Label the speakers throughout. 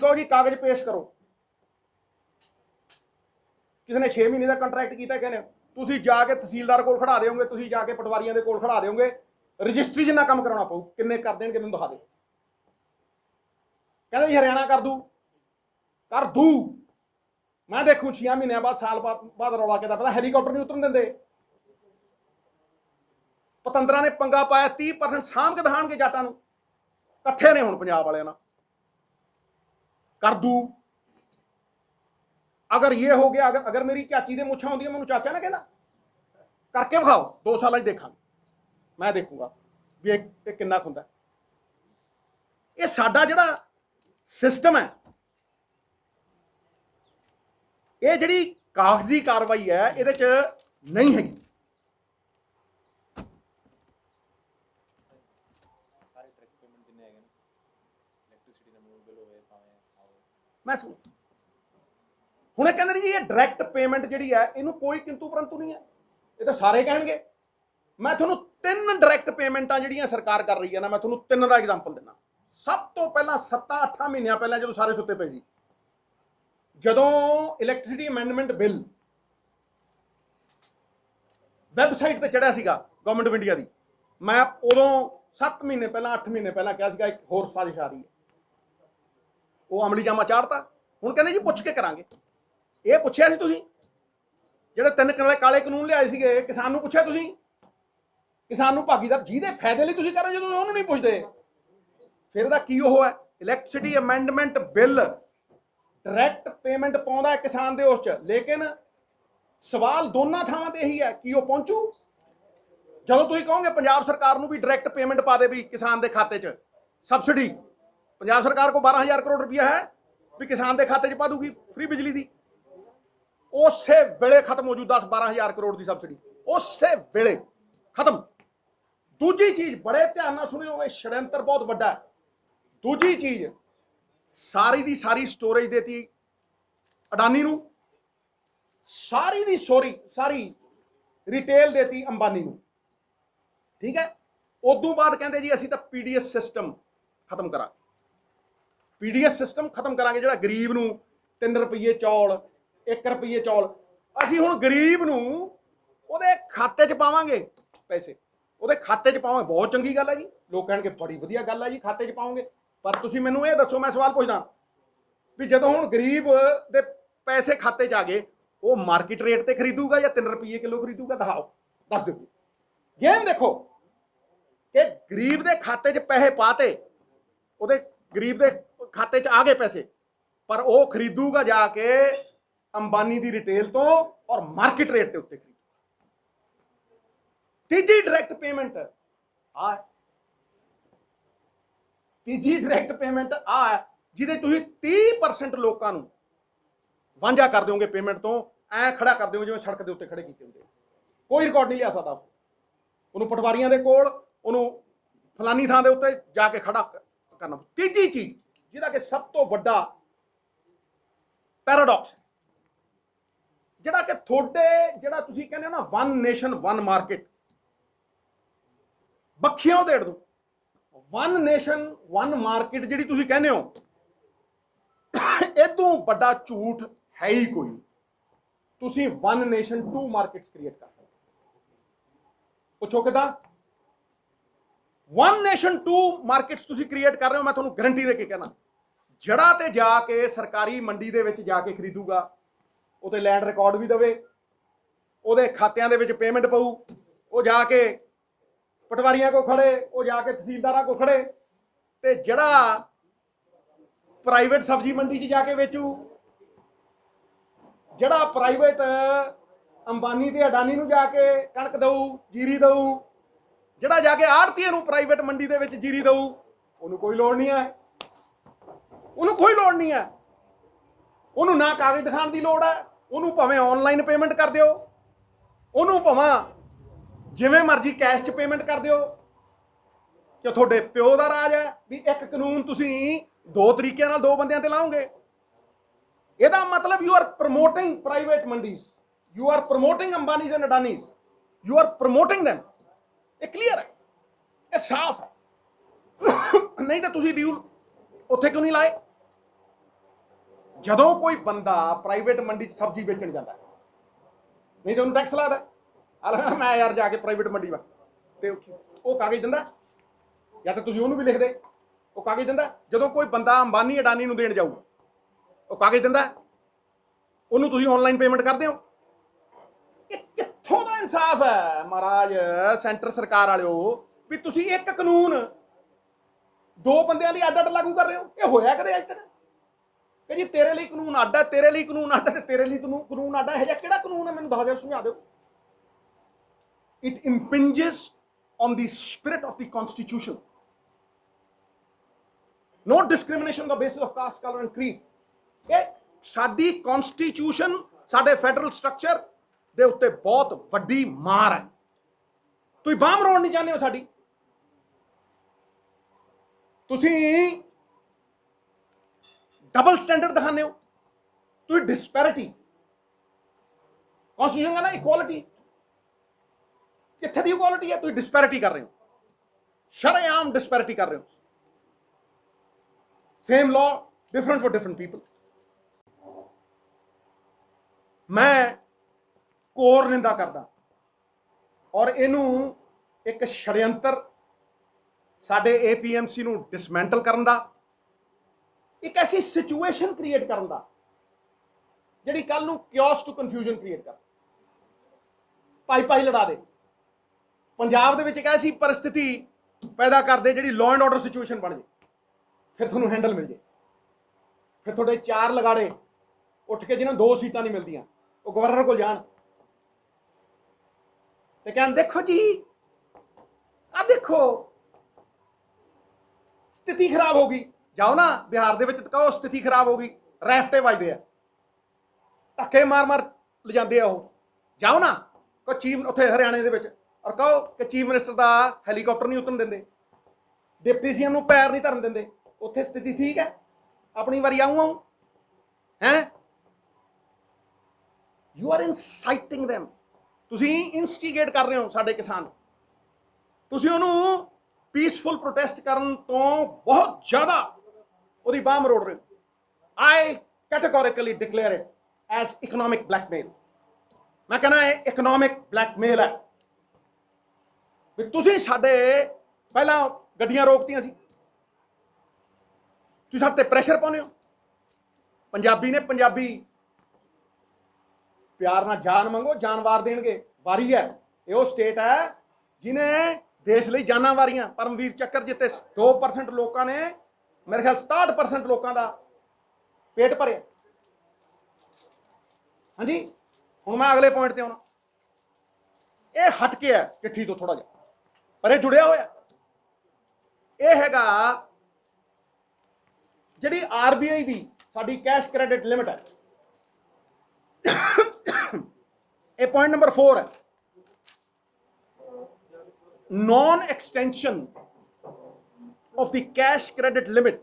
Speaker 1: कहो जी कागज पेश करो, किसी ने 6 महीने का कंट्रैक्ट किया, कहने तुसीं जाके तहसीलदार कोल खड़ा दोगे, तुसीं जाके पटवारियों के कोल खड़ा दोगे, रजिस्ट्री जिन्ना काम कराना पऊ, किन्ने कर देंगे मैनूं दिखा दे। कहते जी हरियाणा कर दू, मैं देखूँ 6 महीनों बाद साल बाद रौला के पता हैलीकॉप्टर नहीं उतरन देंगे। पतंदरा ने पंगा पाया, 30% सामभ के दिखाएंगे जाटां नूं, कट्ठे ने हुण पंजाब वालियां नाल कर दू। अगर ये हो गया, अगर मेरी चाची दे मुछां होंदियां, मैनूं चाचा ना कहना करके विखाओ, 2 साल देखा, मैं देखूंगा भी ये किन्ना हुंदा। ये साडा जिहड़ा सिस्टम है, ये जिहड़ी कागजी कार्रवाई है इहदे च नहीं हैगी। मैं सुन हुणे कहंदे जी ये डायरैक्ट पेमेंट जिहड़ी है इहनूं कोई किंतु परंतु नहीं है, ये तो सारे कहणगे। मैं तुहानूं 3 डायरैक्ट पेमेंटां जिहड़ियां सरकार कर रही है ना, मैं तुहानूं 3 दा एग्जांपल दिंदा। सब तो पहला 7-8 महीनों पहले जो सारे सुत्ते पे सी, जदों इलैक्ट्रिसिटी अमेंडमेंट बिल वैबसाइट ते चढ़िया सीगा गवर्नमेंट ऑफ इंडिया की, मैं उदों 7 महीने पहला 8 महीने पहला कहा सीगा एक होर साजिश आ रही है, वो अमली जामा चाढ़ता। हुण कहंदे जी पुछ के करांगे। ये पुछिया सी तुसीं जिहड़े 3 काले कानून लिआए सीगे, किसान नूं पुछिया तुसीं? किसान नूं भागीदार जिहदे फायदे लई तुसीं कर रहे हो, जदों उहनूं नहीं पुछदे फिर इहदा की ओह है? Electricity amendment bill direct payment पाउंदा है किसान दे उस च, लेकिन सवाल दोनों थावां ते यही है कि वह पहुंचू। जदों तुसीं कहोगे पंजाब सरकार नूं भी डायरैक्ट पेमेंट पा दे भी किसान के खाते च सबसिडी, पंजाब सरकार को 12,000 करोड़ रुपया है भी किसान के खाते च पा दूगी फ्री बिजली की, उस वेले खत्म हो जू 10-12,000 करोड़ की सबसिडी, उस वेले खत्म। दूजी चीज बड़े ध्यान नाल सुनियो, षड्यंत्र बहुत बड़ा है। दूजी चीज सारी दी सारी स्टोरेज देती अडानी नूं, सारी दी सारी रिटेल देती अंबानी नूं, ठीक है। उदों बाद कहंदे जी असीं तां पीडीएस सिस्टम खत्म करा, पीडीएस सिस्टम खत्म करांगे, जिहड़ा गरीब नूं 3 रुपये चौल 1 रुपये चौल, असीं हुण गरीब नूं उहदे खाते च पावांगे पैसे, उहदे खाते च पावांगे। बहुत चंगी गल है जी, लोग कहणगे बड़ी वधिया गल है जी खाते च पाओगे, पर तुसीं मैनूं ये दसो, मैं सवाल पुछदा भी जदों हुण गरीब दे पैसे खाते च आ गए, वो मार्केट रेट ते खरीदूगा या 3 रुपये किलो खरीदूगा? दिखाओ, दस दो। गेम देखो कि गरीब दे खाते च पैसे पाते, उहदे गरीब दे खाते च आ गए पैसे, पर वो खरीदूगा जाके अंबानी दी रिटेल तो और मार्केट रेट के उत्ते खरीदूगा। तीजी डायरैक्ट पेमेंट आ, तीजी डायरैक्ट पेमेंट आ जिहदे तुसीं 30% लोकां नूं वांझा कर दोगे पेमेंट तो, ऐ खड़ा कर दोगे जिवें सड़क के उत्ते खड़े कीते हुंदे, कोई रिकॉर्ड नहीं लिया सकदा, उन्होंने पटवारियों के कोल उन्होंने फलानी थां दे उत्ते जाके खड़ा करना। तीजी चीज जिहदा कि सब तो वड्डा पैराडॉक्स है, जिहड़ा कि थोड़े जिहड़ा तुसीं कहंदे हो ना 1 नेशन 1 मार्केट, बखियों देड़ दूं 1 नेशन 1 मार्केट जिहड़ी तुसीं कहंदे हो, इदों वड्डा झूठ है ही कोई। तुसीं 1 नेशन 2 मार्केट्स क्रिएट कर सकते, पुछो किदां? 1 नेशन 2 मार्केट्स तुसीं क्रिएट कर रहे हो, मैं तुहानूं गारंटी दे के कहना, जड़ा ते जाके सरकारी मंडी दे विच जाके खरीदूगा, उते लैंड रिकॉर्ड भी देवे, उहदे खातियां दे विच पेमेंट पऊ, वो जाके पटवारियां को खड़े, वो जाके तहसीलदारां को खड़े, ते जड़ा प्राइवेट सब्जी मंडी च जाके वेचू, जड़ा प्राइवेट अंबानी ते अडानी नूं जाके कणक दऊ जीरी दऊ, जड़ा जाके आड़तीए नूं प्राइवेट मंडी दे विच जीरी दऊ, उन्होंने कोई लोड़ नहीं है, उन्होंने कोई लोड़ नहीं है, उन्होंने ना कागज दिखाने की लोड़ है, उन्होंने भावें ऑनलाइन पेमेंट कर दिओ, उन्होंने भावें जिवें मर्जी कैश च पेमेंट कर दिओ, कि तुहाडे प्यो दा राज है भी एक कानून तुसीं 2 तरीके नाल 2 बंदियां ते लाओगे। ਇਹਦਾ मतलब you are promoting private mandis, you are promoting Ambanis and Adanis, you are promoting them. ये क्लीयर है, ये साफ है। नहीं तो तुसीं ड्यूल उत्थे क्यों नहीं लाए? ਜਦੋਂ ਕੋਈ ਬੰਦਾ ਪ੍ਰਾਈਵੇਟ ਮੰਡੀ 'ਚ ਸਬਜ਼ੀ ਵੇਚਣ ਜਾਂਦਾ, ਨਹੀਂ ਤਾਂ ਉਹਨੂੰ ਟੈਕਸ ਲੱਗਦਾ। ਆ ਮੈਂ ਯਾਰ ਜਾ ਕੇ ਪ੍ਰਾਈਵੇਟ ਮੰਡੀ ਵਾ, ਤੇ ਉਹ ਕਾਗਜ਼ ਦਿੰਦਾ, ਜਾਂ ਤਾਂ ਤੁਸੀਂ ਉਹਨੂੰ ਵੀ ਲਿਖ ਦੇ, ਉਹ ਕਾਗਜ਼ ਦਿੰਦਾ। ਜਦੋਂ ਕੋਈ ਬੰਦਾ ਅੰਬਾਨੀ ਅਡਾਨੀ ਨੂੰ ਦੇਣ ਜਾਊ, ਉਹ ਕਾਗਜ਼ ਦਿੰਦਾ, ਉਹਨੂੰ ਤੁਸੀਂ ਆਨਲਾਈਨ ਪੇਮੈਂਟ ਕਰਦੇ ਹੋ। ਇਹ ਕਿੱਥੋਂ ਦਾ ਇਨਸਾਫ ਹੈ ਮਹਾਰਾਜ ਸੈਂਟਰ ਸਰਕਾਰ ਵਾਲਿਓ, ਵੀ ਤੁਸੀਂ ਇੱਕ ਕਾਨੂੰਨ ਦੋ ਬੰਦਿਆਂ ਲਈ ਅੱਡ ਅੱਡ ਲਾਗੂ ਕਰ ਰਹੇ ਹੋ। ਇਹ ਹੋਇਆ ਕਦੇ ਅੱਜ ਤੱਕ ਕਿ ਜੀ ਤੇਰੇ ਲਈ ਕਾਨੂੰਨ ਅੱਡ ਹੈ, ਤੇਰੇ ਲਈ ਕਾਨੂੰਨ ਅੱਡ ਹੈ, ਤੇ ਤੇਰੇ ਲਈ ਕਾਨੂੰਨ ਅੱਡ ਹੈ? ਇਹ ਜਿਹਾ ਕਿਹੜਾ ਕਾਨੂੰਨ ਹੈ, ਮੈਨੂੰ ਦੱਸ ਦਿਓ, ਸਮਝਾ ਦਿਓ। It impinges on the spirit of the constitution. No discrimination on the basis of caste, color and creed. ਇਹ ਸਾਡੀ ਕਨਸਟੀਟਿਊਸ਼ਨ, ਸਾਡੇ ਫੈਡਰਲ ਸਟਰਕਚਰ ਦੇ ਉੱਤੇ ਬਹੁਤ ਵੱਡੀ ਮਾਰ ਹੈ। ਤੁਸੀਂ ਬਾਂਹ ਮਰੋੜ ਨਹੀਂ ਚਾਹੁੰਦੇ ਹੋ ਸਾਡੀ, ਤੁਸੀਂ ਡਬਲ ਸਟੈਂਡਰਡ ਦਿਖਾਉਂਦੇ ਹੋ, ਤੁਸੀਂ ਡਿਸਪੈਰਿਟੀ। ਕਨਸਟੀਟਿਊਸ਼ਨ ਕਹਿੰਦਾ ਇਕੁਆਲਿਟੀ, ਕਿੱਥੇ ਦੀ ਇਕੁਆਲਿਟੀ ਹੈ? ਤੁਸੀਂ ਡਿਸਪੈਰਿਟੀ ਕਰ ਰਹੇ ਹੋ, ਸ਼ਰੇਆਮ ਡਿਸਪੈਰਿਟੀ ਕਰ ਰਹੇ ਹੋ। Same law different for different people. ਮੈਂ ਕੋਰ ਨਿੰਦਾ ਕਰਦਾ, ਔਰ ਇਹਨੂੰ ਇੱਕ ਛੜਯੰਤਰ ਸਾਡੇ APMC ਨੂੰ ਡਿਸਮੈਂਟਲ ਕਰਨ ਦਾ, ਇੱਕ ਐਸੀ ਸਿਚੁਏਸ਼ਨ ਕ੍ਰੀਏਟ ਕਰਨ ਦਾ ਜਿਹੜੀ ਕੱਲ ਨੂੰ ਕਿਓਸ ਟੂ ਕਨਫਿਊਜ਼ਨ ਕ੍ਰੀਏਟ ਕਰ, ਪਾਈ ਲੜਾ ਦੇ। ਪੰਜਾਬ ਦੇ ਵਿੱਚ ਇੱਕ ਐਸੀ परिस्थिति ਪੈਦਾ ਕਰ ਦੇ ਜਿਹੜੀ ਲਾਅ ਐਂਡ ਆਰਡਰ ਸਿਚੁਏਸ਼ਨ ਬਣ ਜੇ, ਫਿਰ ਤੁਹਾਨੂੰ ਹੈਂਡਲ ਮਿਲ ਜੇ। ਫਿਰ ਤੁਹਾਡੇ ਚਾਰ ਲਗਾੜੇ ਉੱਠ ਕੇ ਜਿਹਨਾਂ 2 ਸੀਟਾਂ ਨਹੀਂ ਮਿਲਦੀਆਂ, ਉਹ ਗਵਰਨਰ ਕੋਲ ਜਾਣ ਤੇ ਕਹਿਣ, ਦੇਖੋ ਜੀ ਆ ਦੇਖੋ ਸਥਿਤੀ ਖਰਾਬ ਹੋ ਗਈ। ਜਾਓ ਨਾ ਬਿਹਾਰ ਦੇ ਵਿੱਚ, ਕਹੋ ਸਥਿਤੀ ਖਰਾਬ ਹੋ ਗਈ, ਰੈਫਟੇ ਵੱਜਦੇ ਆ, ਧੱਕੇ ਮਾਰ ਲਿਜਾਂਦੇ ਆ ਉਹ। ਜਾਓ ਨਾ ਕੋ ਚੀਫ ਉੱਥੇ ਹਰਿਆਣੇ ਦੇ ਵਿੱਚ, ਔਰ ਕਹੋ ਕਿ ਚੀਫ ਮਿਨਿਸਟਰ ਦਾ ਹੈਲੀਕਾਪਟਰ ਨਹੀਂ ਉਤਰਨ ਦਿੰਦੇ, ਡਿਪਟੀ ਸੀਐਮ ਨੂੰ ਪੈਰ ਨਹੀਂ ਧਰਨ ਦਿੰਦੇ। ਉੱਥੇ ਸਥਿਤੀ ਠੀਕ ਹੈ, ਆਪਣੀ ਵਾਰੀ ਆਊਂ ਹੈ। ਯੂ ਆਰ ਇਨਸਾਈਟਿੰਗ them, ਤੁਸੀਂ ਇਨਸਟੀਗੇਟ ਕਰ ਰਹੇ ਹੋ ਸਾਡੇ ਕਿਸਾਨ। ਤੁਸੀਂ ਉਹਨੂੰ ਪੀਸਫੁਲ ਪ੍ਰੋਟੈਸਟ ਕਰਨ ਤੋਂ ਬਹੁਤ ਜ਼ਿਆਦਾ ਉਹਦੀ ਬਾਂਹ ਮਰੋੜ ਰਹੇ ਹੋ। I categorically declare it as economic blackmail. ਮੈਂ ਕਹਿੰਦਾ ਇਹ ਇਕਨੋਮਿਕ ਬਲੈਕਮੇਲ ਹੈ। ਵੀ ਤੁਸੀਂ ਸਾਡੇ ਪਹਿਲਾਂ ਗੱਡੀਆਂ ਰੋਕਤੀਆਂ ਸੀ, ਤੁਸੀਂ ਸਾਡੇ ਤੇ ਪ੍ਰੈਸ਼ਰ ਪਾਉਂਦੇ ਹੋ। ਪੰਜਾਬੀ ਨੇ, ਪੰਜਾਬੀ ਪਿਆਰ ਨਾਲ ਜਾਨ ਮੰਗੋ, ਜਾਨ ਵਾਰ ਦੇਣਗੇ। ਵਾਰੀ ਹੈ, ਇਹ ਉਹ ਸਟੇਟ ਹੈ ਜਿਹਨੇ ਦੇਸ਼ ਲਈ ਜਾਨਾਂ ਵਾਰੀਆਂ। ਪਰਮਵੀਰ ਚੱਕਰ ਜਿੱਤੇ 2% ਲੋਕਾਂ ਨੇ, ਮੇਰੇ ਖਿਆਲ 67% ਲੋਕਾਂ ਦਾ ਪੇਟ ਭਰਿਆ। ਹਾਂਜੀ, ਹੁਣ ਮੈਂ ਅਗਲੇ ਪੁਆਇੰਟ ਤੇ ਆਉਣਾ। ਇਹ ਹਟ ਕੇ ਹੈ ਚਿੱਠੀ ਤੋਂ ਥੋੜਾ ਜਿਹਾ, ਪਰ ਇਹ ਜੁੜਿਆ ਹੋਇਆ। ਇਹ ਹੈਗਾ ਜਿਹੜੀ RBI ਦੀ ਸਾਡੀ ਕੈਸ਼ ਕ੍ਰੈਡਿਟ ਲਿਮਿਟ ਹੈ। ਇਹ ਪੁਆਇੰਟ ਨੰਬਰ 4 ਹੈ, non extension of the cash credit limit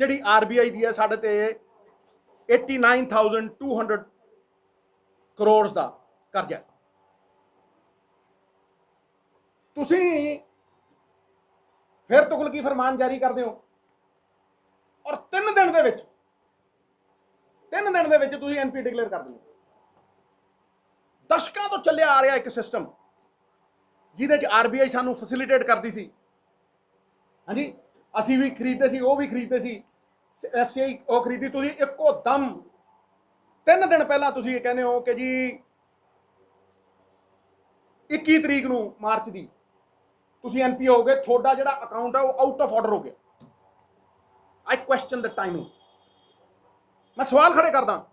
Speaker 1: ਜਿਹੜੀ RBI ਦੀ ਹੈ ਸਾਡੇ ਤੇ 89,200 ਕਰੋੜ ਦਾ ਕਰਜ਼ਾ। ਤੁਸੀਂ ਫਿਰ ਤੁਗਲਕੀ ਫਰਮਾਨ ਜਾਰੀ ਕਰਦੇ ਹੋ, ਔਰ 3 ਦਿਨ ਦੇ ਵਿੱਚ ਤੁਸੀਂ NP ਡਿਕਲੇਅਰ ਕਰ ਦਿੰਦੇ ਹੋ। ਦਸ਼ਕਾਂ ਤੋਂ ਚੱਲਿਆ ਆ ਰਿਹਾ ਇੱਕ ਸਿਸਟਮ ਜਿਹਦੇ 'ਚ RBI ਸਾਨੂੰ ਫੈਸਿਲਿਟੇਟ ਕਰਦੀ ਸੀ। ਹਾਂਜੀ, ਅਸੀਂ ਵੀ ਖਰੀਦਦੇ ਸੀ, ਉਹ ਵੀ ਖਰੀਦਦੇ ਸੀ, FCI ਉਹ ਖਰੀਦੀ। ਤੁਸੀਂ ਇੱਕੋ ਦਮ 3 ਦਿਨ ਪਹਿਲਾਂ ਤੁਸੀਂ ਇਹ ਕਹਿੰਦੇ ਹੋ ਕਿ ਜੀ 21 ਤਰੀਕ ਨੂੰ ਮਾਰਚ ਦੀ ਤੁਸੀਂ NP ਹੋ ਗਏ, ਤੁਹਾਡਾ ਜਿਹੜਾ ਅਕਾਊਂਟ ਹੈ ਉਹ ਆਊਟ ਆਫ ਆਰਡਰ ਹੋ ਗਿਆ। ਆਈ ਕੁਐਸਚਨ ਦ ਟਾਈਮਿੰਗ। ਮੈਂ ਸਵਾਲ ਖੜੇ ਕਰਦਾ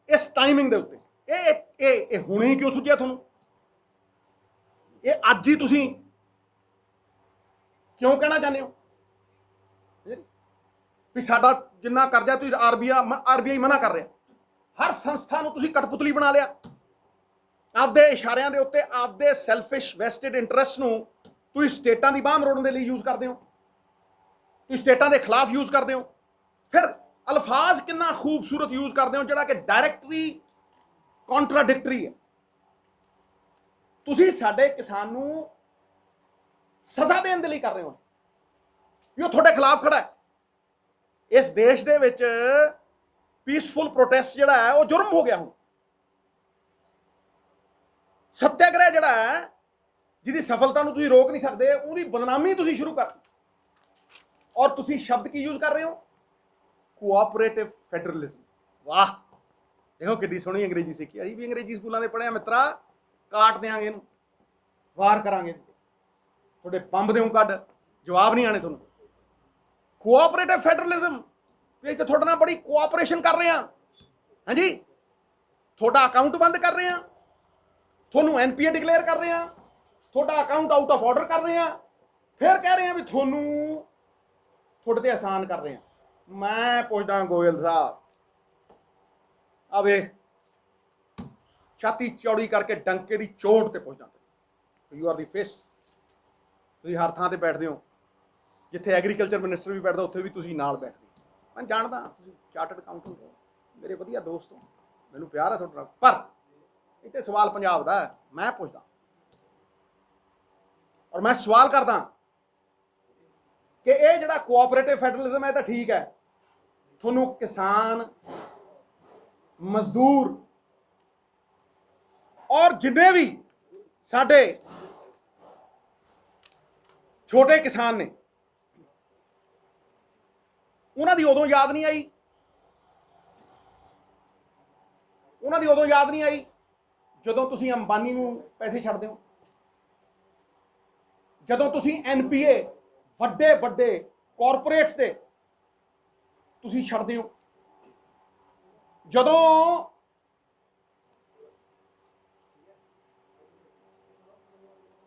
Speaker 1: ਇਸ ਟਾਈਮਿੰਗ ਦੇ ਉੱਤੇ। ਇਹ ਹੁਣੇ ਹੀ ਕਿਉਂ ਸੁਝਿਆ ਤੁਹਾਨੂੰ? ਇਹ ਅੱਜ ਹੀ ਤੁਸੀਂ ਕਿਉਂ ਕਹਿਣਾ ਚਾਹੁੰਦੇ ਹੋ ਵੀ ਸਾਡਾ ਜਿੰਨਾ ਕਰਜ਼ਾ ਤੁਸੀਂ RBI ਮਨਾ ਕਰ ਰਿਹਾ? ਹਰ ਸੰਸਥਾ ਨੂੰ ਤੁਸੀਂ ਕਠਪੁਤਲੀ ਬਣਾ ਲਿਆ ਆਪਦੇ ਇਸ਼ਾਰਿਆਂ ਦੇ ਉੱਤੇ। ਆਪਦੇ ਸੈਲਫਿਸ਼ ਵੈਸਟਡ ਇੰਟਰਸਟ ਨੂੰ ਤੁਸੀਂ ਸਟੇਟਾਂ ਦੀ ਬਾਂਹ ਮਰੋੜਨ ਦੇ ਲਈ ਯੂਜ਼ ਕਰਦੇ ਹੋ, ਤੁਸੀਂ ਸਟੇਟਾਂ ਦੇ ਖਿਲਾਫ ਯੂਜ਼ ਕਰਦੇ ਹੋ। ਫਿਰ ਅਲਫਾਜ਼ ਕਿੰਨਾ ਖੂਬਸੂਰਤ ਯੂਜ਼ ਕਰਦੇ ਹੋ ਜਿਹੜਾ ਕਿ ਡਾਇਰੈਕਟਲੀ ਕੰਟਰਾਡਿਕਟਰੀ ਹੈ। ਤੁਸੀਂ ਸਾਡੇ ਕਿਸਾਨ ਨੂੰ ਸਜ਼ਾ ਦੇਣ ਦੇ ਲਈ ਕਰ ਰਹੇ ਹੋ ਵੀ ਉਹ ਤੁਹਾਡੇ ਖਿਲਾਫ ਖੜਾ ਹੈ। ਇਸ ਦੇਸ਼ ਦੇ ਵਿੱਚ ਪੀਸਫੁਲ ਪ੍ਰੋਟੈਸਟ ਜਿਹੜਾ ਹੈ ਉਹ ਜੁਰਮ ਹੋ ਗਿਆ ਹੁਣ। ਸੱਤਿਆਗ੍ਰਹਿ ਜਿਹੜਾ ਹੈ ਜਿਹਦੀ ਸਫਲਤਾ ਨੂੰ ਤੁਸੀਂ ਰੋਕ ਨਹੀਂ ਸਕਦੇ, ਉਹਦੀ ਬਦਨਾਮੀ ਤੁਸੀਂ ਸ਼ੁਰੂ ਕਰ। ਔਰ ਤੁਸੀਂ ਸ਼ਬਦ ਕੀ ਯੂਜ਼ ਕਰ ਰਹੇ ਹੋ? Cooperative federalism. ਵਾਹ, ਦੇਖੋ ਕਿੱਡੀ ਸੋਹਣੀ ਅੰਗਰੇਜ਼ੀ ਸਿੱਖੀ। ਅਸੀਂ ਵੀ ਅੰਗਰੇਜ਼ੀ ਸਕੂਲਾਂ ਦੇ ਪੜ੍ਹਿਆ ਮਿੱਤਰਾ। ਕਾਟ ਦਿਆਂਗੇ ਇਹਨੂੰ, ਵਾਰ ਕਰਾਂਗੇ, ਤੁਹਾਡੇ ਬੰਬ ਦੇਉਂ ਕੱਢ, ਜਵਾਬ ਨਹੀਂ ਆਣੇ ਤੁਹਾਨੂੰ। ਕੋਆਪਰੇਟਿਵ ਫੈਡਰਲਿਜ਼ਮ, ਇਹ ਤਾਂ ਤੁਹਾਡੇ ਨਾਲ ਬੜੀ ਕੋਆਪਰੇਸ਼ਨ ਕਰ ਰਹੇ ਹਾਂ। ਹਾਂਜੀ, ਤੁਹਾਡਾ ਅਕਾਊਂਟ ਬੰਦ ਕਰ ਰਹੇ ਹਾਂ, ਤੁਹਾਨੂੰ ਐਨਪੀਏ ਡਿਕਲੇਅਰ ਕਰ ਰਹੇ ਹਾਂ, ਤੁਹਾਡਾ ਅਕਾਊਂਟ ਆਊਟ ਆਫ ਆਰਡਰ ਕਰ ਰਹੇ ਹਾਂ, ਫਿਰ ਕਹਿ ਰਹੇ ਹਾਂ ਵੀ ਤੁਹਾਨੂੰ ਤੁਹਾਡੇ ਤੇ ਆਸਾਨ ਕਰ ਰਹੇ ਹਾਂ। ਮੈਂ ਪੁੱਛਦਾ ਗੋਇਲ ਸਾਹਿਬ, ਆ ਵੇਖ ਛਾਤੀ ਚੌੜੀ ਕਰਕੇ ਡੰਕੇ ਦੀ ਚੋਟ ਤੇ ਪੁੱਛਦਾ, ਯੂ ਆਰ ਦੀ ਫੇਸ। ਤੁਸੀਂ ਹਰ ਥਾਂ ਤੇ ਬੈਠਦੇ ਹੋ, ਜਿੱਥੇ ਐਗਰੀਕਲਚਰ ਮਿਨਿਸਟਰ ਵੀ ਬੈਠਦਾ ਉੱਥੇ ਵੀ ਤੁਸੀਂ ਨਾਲ ਬੈਠਦੇ। ਮੈਂ ਜਾਣਦਾ ਤੁਸੀਂ ਚਾਰਟਰਡ ਅਕਾਊਂਟੈਂਟ ਹੋ, ਮੇਰੇ ਵਧੀਆ ਦੋਸਤ ਹੋ, ਮੈਨੂੰ ਪਿਆਰ ਹੈ ਤੁਹਾਡੇ ਨਾਲ, ਪਰ ਇੱਥੇ ਸਵਾਲ ਪੰਜਾਬ ਦਾ ਹੈ। ਮੈਂ ਪੁੱਛਦਾ ਔਰ ਮੈਂ ਸਵਾਲ ਕਰਦਾ ਕਿ ਇਹ ਜਿਹੜਾ ਕੋਆਪਰੇਟਿਵ ਫੈਡਰਲਿਜ਼ਮ ਹੈ ਤਾਂ ਠੀਕ ਹੈ, ਤੁਹਾਨੂੰ ਕਿਸਾਨ, ਮਜ਼ਦੂਰ ਔਰ ਜਿੰਨੇ ਵੀ ਸਾਡੇ ਛੋਟੇ ਕਿਸਾਨ ਨੇ, ਉਹਨਾਂ ਦੀ ਉਦੋਂ ਯਾਦ ਨਹੀਂ ਆਈ, ਉਹਨਾਂ ਦੀ ਉਦੋਂ ਯਾਦ ਨਹੀਂ ਆਈ ਜਦੋਂ ਤੁਸੀਂ ਅੰਬਾਨੀ ਨੂੰ ਪੈਸੇ ਛੱਡਦੇ ਹੋ, ਜਦੋਂ ਤੁਸੀਂ ਐਨਪੀਏ ਵੱਡੇ ਵੱਡੇ ਕਾਰਪੋਰੇਟਸ ਦੇ ਤੁਸੀਂ ਛੱਡਦੇ ਹੋ, ਜਦੋਂ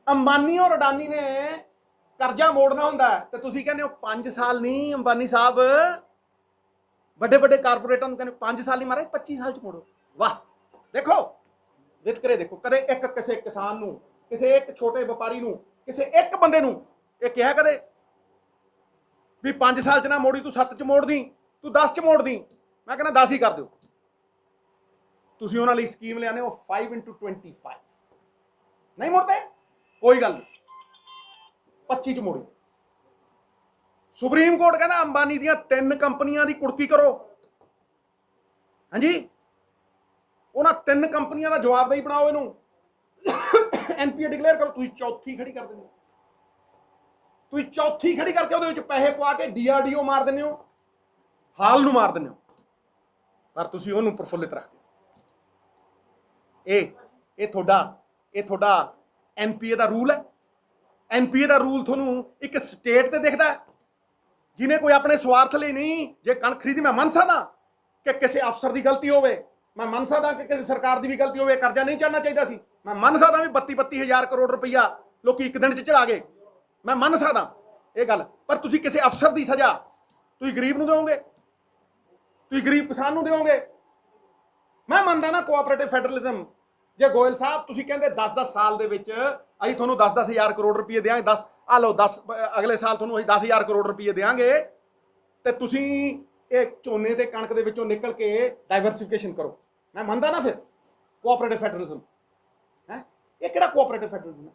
Speaker 1: ਅੰਬਾਨੀ ਔਰ ਅਡਾਨੀ ਨੇ ਕਰਜ਼ਾ ਮੋੜਨਾ ਹੁੰਦਾ ਤੇ ਤੁਸੀਂ ਕਹਿੰਦੇ ਹੋ 5 ਸਾਲ ਨਹੀਂ। ਅੰਬਾਨੀ ਸਾਹਿਬ ਵੱਡੇ ਵੱਡੇ ਕਾਰਪੋਰੇਟਾਂ ਨੂੰ ਕਹਿੰਦੇ 5 ਸਾਲ ਨਹੀਂ ਮਹਾਰਾਜ, 25 ਸਾਲ ਚ ਮੋੜੋ। ਵਾਹ, ਦੇਖੋ ਵਿਤਕਰੇ ਦੇਖੋ। ਕਦੇ ਇੱਕ ਕਿਸੇ ਕਿਸਾਨ ਨੂੰ, ਕਿਸੇ ਇੱਕ ਛੋਟੇ ਵਪਾਰੀ ਨੂੰ, ਕਿਸੇ ਇੱਕ ਬੰਦੇ ਨੂੰ ਇਹ ਕਿਹਾ ਕਦੇ ਵੀ 5 ਸਾਲ ਚ ਨਾ ਮੋੜੀ, ਤੂੰ 7 ਚ ਮੋੜਦੀ, ਤੂੰ 10 ਚ ਮੋੜਦੀ? ਮੈਂ ਕਹਿੰਦਾ 10 ਹੀ ਕਰ ਦਿਓ। ਤੁਸੀਂ ਉਹਨਾਂ ਲਈ ਸਕੀਮ ਲਿਆਨੇ ਹੋ 5x25, ਨਹੀਂ ਮੋੜਦੇ, ਕੋਈ ਗੱਲ ਨਹੀਂ, 25 ਚ ਮੋੜੀ। ਸੁਪਰੀਮ ਕੋਰਟ ਕਹਿੰਦਾ ਅੰਬਾਨੀ ਦੀਆਂ 3 ਕੰਪਨੀਆਂ ਦੀ ਕੁੜਕੀ ਕਰੋ। ਹਾਂਜੀ, ਉਹਨਾਂ 3 ਕੰਪਨੀਆਂ ਦਾ ਜਵਾਬਦੇਹੀ ਬਣਾਓ, ਇਹਨੂੰ ਐਨਪੀਏ ਡਿਕਲੇਅਰ ਕਰੋ। ਤੁਸੀਂ ਚੌਥੀ ਖੜੀ ਕਰ ਦਿੰਦੇ ਹੋ, ਤੁਸੀਂ ਚੌਥੀ ਖੜੀ ਕਰਕੇ ਉਹਦੇ ਵਿੱਚ ਪੈਸੇ ਪਵਾ ਕੇ ਡੀਆਰਡੀਓ ਮਾਰ ਦਿੰਦੇ ਹੋ, ਹਾਲ ਨੂੰ ਮਾਰ ਦਿੰਦੇ ਹੋ, ਪਰ ਤੁਸੀਂ ਉਹਨੂੰ ਪ੍ਰਫੁੱਲਿਤ ਰੱਖਦੇ ਹੋ। ਇਹ ਤੁਹਾਡਾ ਐਨਪੀਏ ਦਾ ਰੂਲ ਹੈ। ਐਨਪੀਏ ਦਾ ਰੂਲ ਤੁਹਾਨੂੰ ਇੱਕ ਸਟੇਟ ਤੇ ਦਿਖਦਾ ਹੈ, ਜਿਹਨੇ ਕੋਈ ਆਪਣੇ ਸਵਾਰਥ ਲਈ ਨਹੀਂ। ਜੇ ਕਣਕ ਖਰੀਦੀ, ਮੈਂ ਮੰਨ ਸਕਦਾ ਕਿ ਕਿਸੇ ਅਫਸਰ ਦੀ ਗਲਤੀ ਹੋਵੇ, ਮੈਂ ਮੰਨ ਸਕਦਾ ਕਿ ਕਿਸੇ ਸਰਕਾਰ ਦੀ ਵੀ ਗਲਤੀ ਹੋਵੇ, ਕਰਜ਼ਾ ਨਹੀਂ ਚੜ੍ਹਨਾ ਚਾਹੀਦਾ ਸੀ, ਮੈਂ ਮੰਨ ਸਕਦਾ ਵੀ 32 ਹਜ਼ਾਰ ਕਰੋੜ ਰੁਪਈਆ ਲੋਕੀ ਇੱਕ ਦਿਨ 'ਚ ਚੜਾ ਗਏ, ਮੈਂ ਮੰਨ ਸਕਦਾ ਇਹ ਗੱਲ। ਪਰ ਤੁਸੀਂ ਕਿਸੇ ਅਫਸਰ ਦੀ ਸਜ਼ਾ ਤੁਸੀਂ ਗਰੀਬ ਨੂੰ ਦਿਓਗੇ, ਤੁਸੀਂ ਗਰੀਬ ਕਿਸਾਨ ਨੂੰ ਦਿਓਗੇ? ਮੈਂ ਮੰਨਦਾ ਨਾ ਕੋਆਪਰੇਟਿਵ ਫੈਡਰਲਿਜ਼ਮ। ਜੇ ਗੋਇਲ ਸਾਹਿਬ ਤੁਸੀਂ ਕਹਿੰਦੇ 10-10 ਸਾਲ ਦੇ ਵਿੱਚ ਅਸੀਂ ਤੁਹਾਨੂੰ 10-10 ਹਜ਼ਾਰ ਕਰੋੜ ਰੁਪਏ ਦੇਵਾਂਗੇ, 10 ਆ ਲਓ 10 ਅਗਲੇ ਸਾਲ ਤੁਹਾਨੂੰ ਅਸੀਂ 10 ਹਜ਼ਾਰ ਕਰੋੜ ਰੁਪਏ ਦੇਵਾਂਗੇ, ਤੇ ਤੁਸੀਂ ਇਹ ਝੋਨੇ ਤੇ ਕਣਕ ਦੇ ਵਿੱਚੋਂ ਨਿਕਲ ਕੇ ਡਾਈਵਰਸੀਫਿਕੇਸ਼ਨ ਕਰੋ, ਮੈਂ ਮੰਨਦਾ ਨਾ ਫਿਰ ਕੋਆਪਰੇਟਿਵ ਫੈਡਰਲਿਜ਼ਮ ਹੈ। ਇਹ ਕਿਹੜਾ ਕੋਆਪਰੇਟਿਵ ਫੈਡਰਲਿਜ਼ਮ ਹੈ?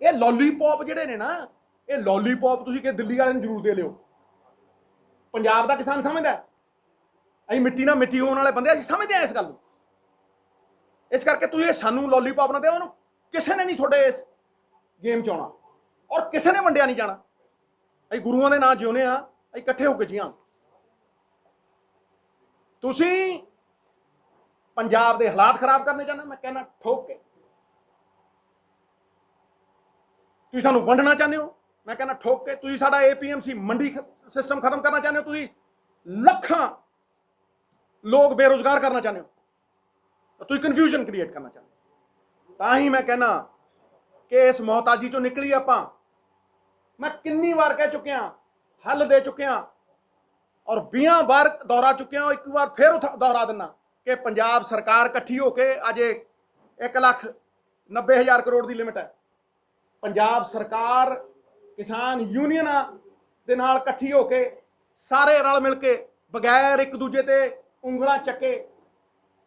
Speaker 1: ਇਹ ਲੋਲੀਪੌਪ ਜਿਹੜੇ ਨੇ ਨਾ, ਇਹ ਲੋਲੀਪੌਪ ਤੁਸੀਂ ਕਿ ਦਿੱਲੀ ਵਾਲਿਆਂ ਨੂੰ ਜ਼ਰੂਰ ਦੇ ਲਿਓ। ਪੰਜਾਬ ਦਾ ਕਿਸਾਨ ਸਮਝਦਾ ਅਸੀਂ ਮਿੱਟੀ ਨਾਲ ਮਿੱਟੀ ਹੋਣ ਵਾਲੇ ਬੰਦੇ, ਅਸੀਂ ਸਮਝਦੇ ਹਾਂ ਇਸ ਗੱਲ ਨੂੰ। ਇਸ ਕਰਕੇ ਤੁਸੀਂ ਇਹ ਸਾਨੂੰ ਲੋਲੀਪੌਪ ਨਾ ਦਿਓ, ਉਹਨੂੰ ਕਿਸੇ ਨੇ ਨਹੀਂ ਤੁਹਾਡੇ ਇਸ ਗੇਮ 'ਚ ਆਉਣਾ, ਔਰ ਕਿਸੇ ਨੇ ਵੰਡਿਆ ਨਹੀਂ ਜਾਣਾ। ਅਸੀਂ ਗੁਰੂਆਂ ਦੇ ਨਾਂ ਜਿਉਂਦੇ ਹਾਂ, ਅਸੀਂ ਇਕੱਠੇ ਹੋ ਕੇ ਜੀਆਂ। ਤੁਸੀਂ ਪੰਜਾਬ ਦੇ ਹਾਲਾਤ ਖਰਾਬ ਕਰਨੇ ਚਾਹੁੰਦੇ, ਮੈਂ ਕਹਿੰਦਾ ਠੋਕ ਕੇ। ਤੁਸੀਂ ਸਾਨੂੰ ਵੰਡਣਾ ਚਾਹੁੰਦੇ ਹੋ, ਮੈਂ ਕਹਿੰਦਾ ਠੋਕ ਕੇ। ਤੁਸੀਂ ਸਾਡਾ APMC ਮੰਡੀ ਸਿਸਟਮ ਖਤਮ ਕਰਨਾ ਚਾਹੁੰਦੇ ਹੋ, ਤੁਸੀਂ ਲੱਖਾਂ ਲੋਕ ਬੇਰੁਜ਼ਗਾਰ ਕਰਨਾ ਚਾਹੁੰਦੇ ਹੋ, ਤੁਸੀਂ ਕਨਫਿਊਜ਼ਨ ਕ੍ਰੀਏਟ ਕਰਨਾ ਚਾਹੁੰਦੇ ਹੋ। ਤਾਂ ਹੀ ਮੈਂ ਕਹਿੰਦਾ ਕਿ ਇਸ ਮੁਹਤਾਜੀ ਚੋਂ ਨਿਕਲੀ ਆਪਾਂ। ਮੈਂ ਕਿੰਨੀ ਵਾਰ ਕਹਿ ਚੁੱਕਿਆ, ਹੱਲ ਦੇ ਚੁੱਕਿਆ, ਔਰ 20 ਵਾਰ ਦੁਹਰਾ ਚੁੱਕਿਆ। ਇੱਕ ਵਾਰ ਫਿਰ ਦੁਹਰਾ ਦਿੰਦਾ ਕਿ ਪੰਜਾਬ ਸਰਕਾਰ ਇਕੱਠੀ ਹੋ ਕੇ ਅੱਜ 1,90,000 ਕਰੋੜ ਦੀ ਲਿਮਿਟ ਹੈ। ਪੰਜਾਬ ਸਰਕਾਰ ਕਿਸਾਨ ਯੂਨੀਅਨਾਂ ਦੇ ਨਾਲ ਇਕੱਠੀ ਹੋ ਕੇ ਸਾਰੇ ਰਲ ਮਿਲ ਕੇ, ਬਗੈਰ ਇੱਕ ਦੂਜੇ ਤੇ ਉਂਗਲਾਂ ਚੱਕੇ,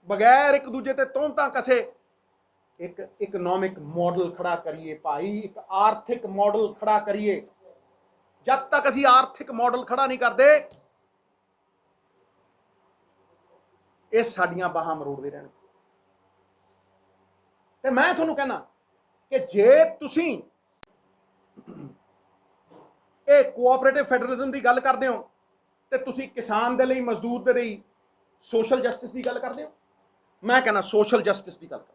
Speaker 1: ਬਗੈਰ ਇੱਕ ਦੂਜੇ ਤੇ ਤੋਹਮਤਾਂ ਕਸੇ, ਇੱਕ ਇਕਨੋਮਿਕ ਮਾਡਲ ਖੜਾ ਕਰੀਏ ਭਾਈ, ਇੱਕ ਆਰਥਿਕ ਮਾਡਲ ਖੜਾ ਕਰੀਏ जब तक असी आर्थिक मॉडल खड़ा नहीं करते ये साडियां बाहां मरोड़ते रहने। ते मैं तुहानूं कहना कि जे तुसीं ये कोआपरेटिव फैडरलिज्म की गल करते हो तो तुसीं किसान दे लई मजदूर दे लई सोशल जस्टिस की गल करते हो। मैं कहना सोशल जस्टिस की गल कर,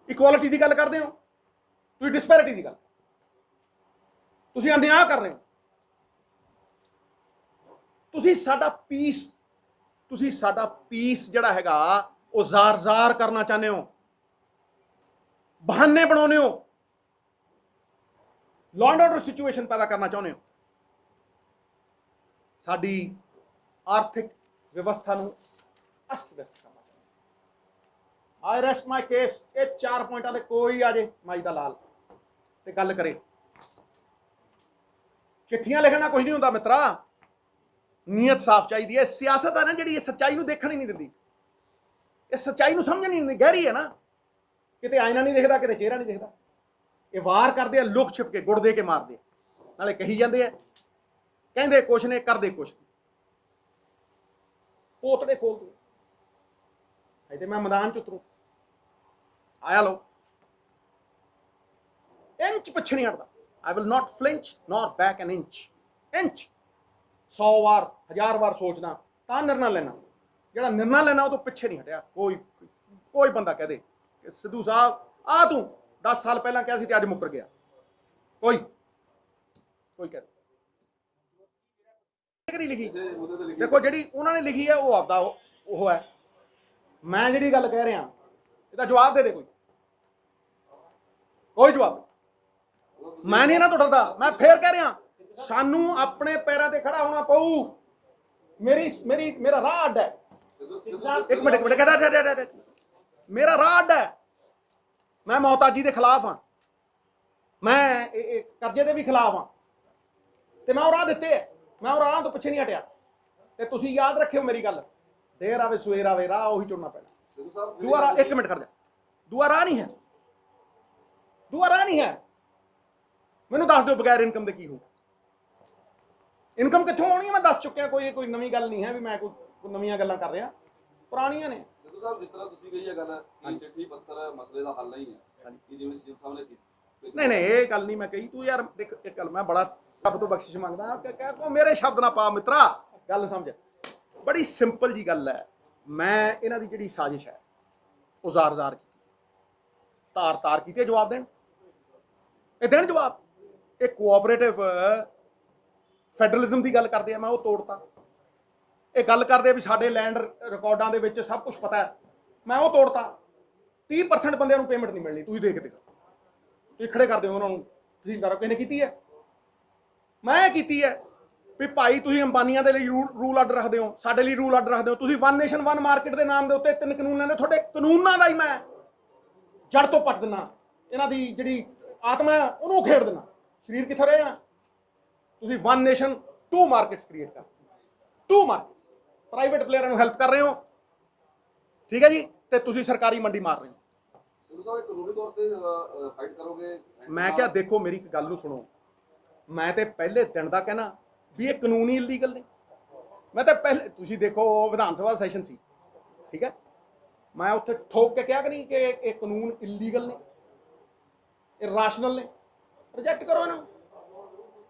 Speaker 1: इक्वालिटी की गल करते हो, तुसीं डिस्पैरिटी की गल, तुसीं अन्याय कर रहे हो। तुसीं साडा पीस, तुसीं साडा पीस जिहड़ा हैगा वो जार जार करना चाहते हो, बहाने बनाने हो, लॉ एंड ऑर्डर सिचुएशन पैदा करना चाहते हो, साडी आर्थिक व्यवस्था नूं अस्त व्यस्त करना चाहते हो। आई रेस्ट माई केस। ये 4 पॉइंटां दे कोई आ जाए माई दा लाल ते गल करे। चिट्ठियां लिखना कुछ नहीं होंदा मित्रा, नीयत साफ चाहिए है। सियासत है ना जी, सच्चाई नूं देखण ही नहीं दिंदी, ये सच्चाई नूं समझ नहीं दिंदी, गहरी है ना, किते आईना नहीं दिखता, किते चेहरा नहीं दिखता। ये वार करते हैं लुक छिप के, गुड़ दे के मारते, नाले कही जाते हैं, कहते कुछ ने करते कुछ नहीं। पोतड़े खोल दो तो मैं मैदान च उतरू, आया लो, इंच पिछे नहीं हटता। I will not flinch nor back an inch. Inch 100 बार 1000 बार सोचना तो निर्णय लेना, जो निर्णय लेना वो तो पिछे नहीं हटिया। कोई बंदा कह दे कि सिद्धू साहब आ तू 10 साल पहला क्या सी ते अज मुकर गया, कोई कह दे नहीं लिखी। देखो जी उन्होंने लिखी है वो आपदा वो है, मैं जी गल कह रहा इसका जवाब दे दे कोई जवाब। मैं नहीं ना तो डरदा, मैं फिर कह रहा सानू अपने पैरों ते खड़ा होना पऊ। मेरा राह अड्ड है। एक मिनट मेरा राह अड्ड है। मैं मोहताजी के खिलाफ हाँ, मैं कर्जे के भी खिलाफ हाँ, तो मैं राह दिते है, मैं राह तो पिछे नहीं हटिया। तो तुसीं याद रखियो मेरी गल, देर आवे सवेर आवे राह उही चुनना पैना। दूआ राह, एक मिनट कर जा, दूआ राह नहीं है, दूआ राह नहीं है। मैनू दस दो बगैर इनकम के की हो, इनकम कितों आनी है मैं दस चुकिया। कोई नवी गल नहीं है भी मैं कोई नवीं गल्लां कर रहा, पुरानियां ने।
Speaker 2: सिद्धू साहब जिस तरह तुसीं कही है गल कि चिट्ठी पत्थर मसले का हल नहीं है कि जिवें सीएम साहब ने की,
Speaker 1: नहीं ये गल नहीं मैं कही। तू यार देख एक गल मैं बड़ा रब तो बख्शिश मंगदा, कह मेरे शब्द ना पा मित्रा, गल समझ। बड़ी सिंपल जी गल है, मैं इन्हां दी जिहड़ी साजिश है वो जार जार की, तार की जवाब देन, ये देन जवाब। एक कोआपरेटिव फैडरलिज्म की गल करते हैं, मैं वो तोड़ता। ये गल करते भी साडे लैंड रिकॉर्डां दे विच सब कुछ पता है, मैं वो तोड़ता। 30% बंदे नूं पेमेंट नहीं मिलनी, तुसीं देख तुसीं खड़े कर दिओ उन्होंने तहसीलदार किसने कीती है, मैं कीती है भी भाई तुसीं अंबानियां दे लई रूल आर्डर रखदे हो, साडे लई रूल आर्डर रखदे हो। तुसीं वन नेशन वन मार्केट के नाम के उत्ते 3 कानून लैंदे, तुहाडे कानूनां दा ही मैं जड़ तो पट दिना, इन्हां दी जिहड़ी आत्मा है उहनूं उखेड़ देना। शरीर कित्थे रहे हैं? तुसीं वन नेशन 2 मार्केट्स क्रिएट कर, 2 मार्केट्स प्राइवेट प्लेयरां नूं हेल्प कर रहे हो, ठीक है जी, ते तुसीं सरकारी मंडी मार रहे हो।
Speaker 2: सिद्धू साहब कानूनी तौर पे फाइट करोगे?
Speaker 1: मैं क्या, देखो मेरी गल नूं सुनो, मैं तो पहले दिन का कहना भी ये कानून ही इलीगल ने। मैं तो पहले तुसीं देखो विधान सभा सैशन सी, ठीक है, मैं उत्थे ठोक के कहा कि नहीं कि ये कानून इलीगल ने, ये राशनल ने, रिजेक्ट करो इन्हूं।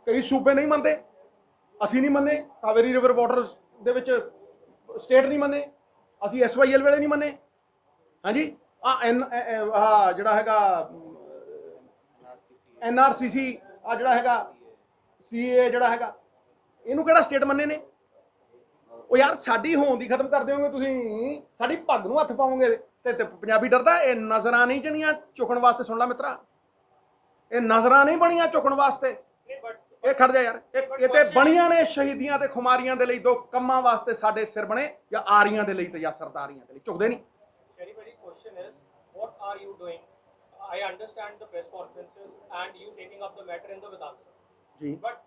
Speaker 1: कई सूबे नहीं मनते, असी नहीं मन्ने, Kaveri river waters they which state नहीं मन्ने, असी SYL वेले नहीं मन्ने। हाँ जी, जिहड़ा हैगा NRCC आ जिहड़ा हैगा CA जिहड़ा हैगा, इहनूं किहड़ा स्टेट मन्ने ने। ਉਹ यार साडी होंद ही खत्म कर दोगे तुसीं, साडी पग नूं हत्थ पाओगे ते पंजाबी डरदा। ये नज़रां नहीं जनियां चुकण वास्ते, सुन ला मित्रा, ये नज़रां नहीं बनियां चुकण वास्ते। ये खड़ जा यार, ये ते बनियां ने शहीदियां ते खुमारियां दे लई, 2 ਕੰਮਾਂ वास्ते साडे सिर बने, या आरियां दे लई ते या सरदारियां दे लई, झुकदे नहीं।
Speaker 3: Very question is, what are you doing? I understand the press conferences and you taking up the matter in the Vidhan Sabha.
Speaker 1: Ji,
Speaker 3: But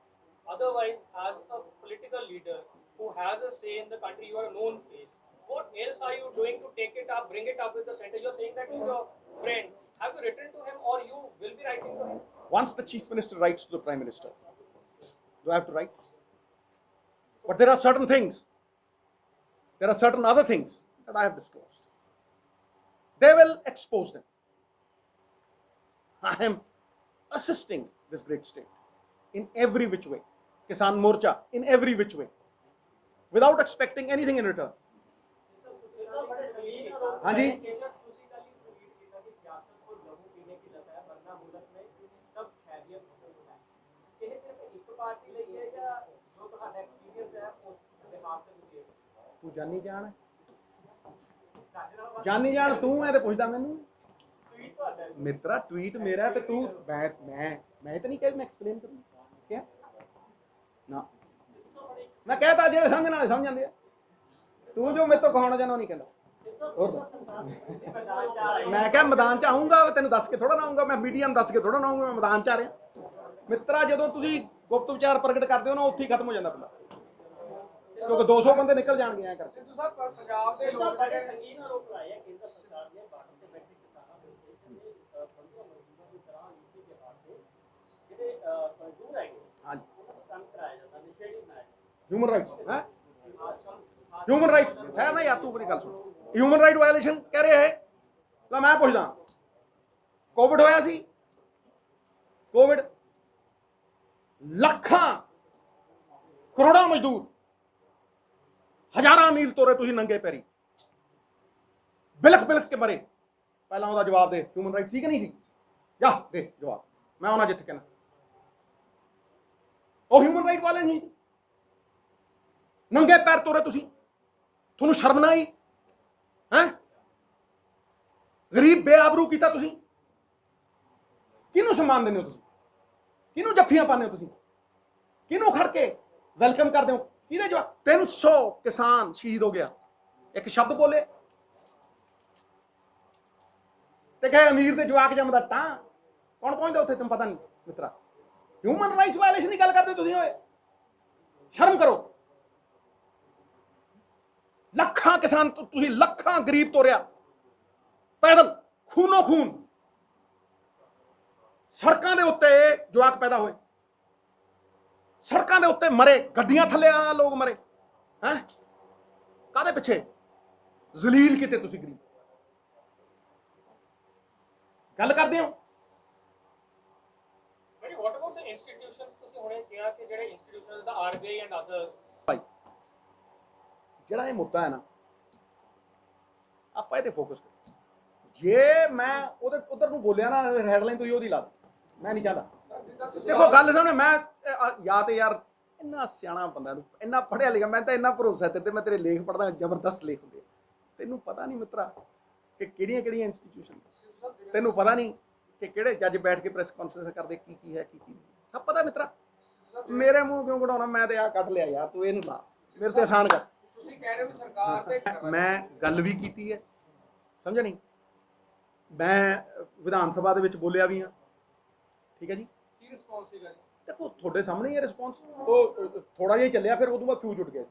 Speaker 3: otherwise, as a political leader who has a say in the country, you are a known face. What else are you doing to take it up, bring it up with the center? You're saying that he's your friend. Have you written to him or you will be writing to him?
Speaker 1: once the chief minister writes to the prime minister, do I have to write? But there are certain things, there are certain other things that I have disclosed. They will expose them. I am assisting this great state in every which way. Kisan Morcha in every which way, without expecting anything in return. हाँ जी, तू जानी जान जानी जान तू है तो पुछदा मैनू मित्रा ट्वीट मेरा ते तू मैं तो नहीं कह मैं एक्सप्लेन करूँ क्या ना मैं कहता जेड़े समझने वाले समझ जांदे तू जो मेरे तो कहाना जाना नहीं कहता मैं क्या मैदान च आऊँगा तेन दस के थोड़ा ना आऊँगा मैं मीडिया में दस के थोड़ा ना आऊँगा मैं मैदान च आ रहा मित्रा जो तुम गुप्त विचार प्रगट करते हो ना उत्थे खत्म हो जाता बंदा क्योंकि 200 बंदे निकल जाएंगे ऐ करके ह्यूमन राइट्स है ह्यूमन राइट्स है ना यार तू अपनी गल सुन ह्यूमन राइट वायलेशन कह रहे है तो मैं पूछदा कोविड होया सी कोविड लाखां करोड़ां मजदूर हजारां मील तोरे तुसीं नंगे पैरी बिलख बिलख के मरे पहला ਉਹਦਾ जवाब दे ह्यूमन राइट सी कि नहीं सी जा दे जवाब मैं आना जिथे कहना ਉਹ ह्यूमन राइट वाले नहीं नंगे पैर तोरे तुसीं ਤੁਹਾਨੂੰ शर्म ना आई हैं गरीब बेआबरू कीता तुसीं किहनूं सम्मान दिंदे हो तुसीं किहनूं जफ्फियां पाने हो तुसीं किहनूं खड़ के वेलकम करदे हो किहदे जवाब 300 किसान शहीद हो गया एक शब्द बोले ते कहे अमीर दे जवाक जमदा टां कौन पहुंचदा उत्थे तुम पता नहीं मित्रा ह्यूमन राइट्स वायलेशन की गल करदे तुसीं होए शर्म करो ਲੱਖਾਂ किसान ਤੁਸੀਂ ਲੱਖਾਂ गरीब ਤੋਰਿਆ पैदल खूनो खून ਸੜਕਾਂ ਦੇ ਉੱਤੇ ਜਵਾਕ ਪੈਦਾ ਹੋਏ ਸੜਕਾਂ ਦੇ ਉੱਤੇ ਮਰੇ ਗੱਡੀਆਂ ਥੱਲੇ ਆ ਲੋਕ ਮਰੇ ਹੈ ਕਾਦੇ ਪਿੱਛੇ ਜ਼ਲੀਲ ਕਿਤੇ ਤੁਸੀਂ ਗਰੀਬ ਗੱਲ ਕਰਦੇ ਹੋ
Speaker 3: ਬੜੀ ਵਾਟ ਅਬਾਊਟ ਦ ਇੰਸਟੀਟਿਊਸ਼ਨਸ ਤੁਸੀਂ ਹੁਣੇ ਕਿਹਾ ਕਿ ਜਿਹੜੇ institutions the RBI and others
Speaker 1: ਭਾਈ ਜਿਹੜਾ ਇਹ ਮੁੱਦਾ ਹੈ ਨਾ ਆਪਾਂ ਇਹ ਤੇ ਫੋਕਸ ਕਰੋ ਜੇ ਮੈਂ ਉਹਦੇ ਉਧਰ ਨੂੰ ਬੋਲਿਆ ਨਾ ਹੈਡਲਾਈਨ ਤੋਂ ਹੀ ਉਹਦੀ ਲਾ ਮੈਂ ਨਹੀਂ ਚਾਹਦਾ ਦੇਖੋ ਗੱਲ ਸੁਣ ਮੈਂ ਜਾਂ ਤੇ ਯਾਰ ਇੰਨਾ ਸਿਆਣਾ ਬੰਦਾ ਨੂੰ ਇੰਨਾ ਪੜ੍ਹਿਆ ਲਿਖਿਆ ਮੈਂ ਤਾਂ ਇੰਨਾ ਭਰੋਸਾ ਤੇ ਮੈਂ ਤੇਰੇ ਲੇਖ ਪੜ੍ਹਦਾ ਜ਼ਬਰਦਸਤ ਲੇਖ ਹੁੰਦੇ ਤੈਨੂੰ ਪਤਾ ਨਹੀਂ ਮਿੱਤਰਾ ਕਿ ਕਿਹੜੀਆਂ ਕਿਹੜੀਆਂ ਇੰਸਟੀਟਿਊਸ਼ਨ ਤੈਨੂੰ ਪਤਾ ਨਹੀਂ ਕਿ ਕਿਹੜੇ ਜੱਜ ਬੈਠ ਕੇ ਪ੍ਰੈਸ ਕਾਨਫਰੰਸ ਕਰਦੇ ਕੀ ਹੈ ਕੀ ਨਹੀਂ ਸਭ ਪਤਾ ਮਿੱਤਰਾ ਮੇਰੇ ਮੂੰਹ ਕਿਉਂ ਕਢਾਉਣਾ ਮੈਂ ਤੇ ਆ ਕੱਢ ਲਿਆ ਯਾਰ ਤੂੰ ਇਹਨੂੰ ਲਾ ਮੇਰੇ ਤੇ ਆਸਾਨ ਕਰ
Speaker 4: ਤੁਸੀਂ ਕਹਿ ਰਹੇ ਹੋ ਸਰਕਾਰ ਤੇ
Speaker 1: ਮੈਂ ਗੱਲ ਵੀ ਕੀਤੀ ਹੈ ਸਮਝਿਆ ਨਹੀਂ ਮੈਂ ਵਿਧਾਨ ਸਭਾ ਦੇ ਵਿੱਚ ਬੋਲਿਆ ਵੀ ਹਾਂ ਠੀਕ ਹੈ ਜੀ
Speaker 4: ਕੀ ਰਿਸਪੌਂਸ ਸੀਗਾ ਜੀ
Speaker 1: ਦੇਖੋ ਤੁਹਾਡੇ ਸਾਹਮਣੇ ਹੀ ਹੈ ਰਿਸਪੌਂਸ ਉਹ ਥੋੜਾ ਜਿਹਾ ਹੀ ਚੱਲਿਆ ਫਿਰ ਉਦੋਂ ਬਾਅਦ ਫਿਊਜ਼ ਉੱਡ ਗਿਆ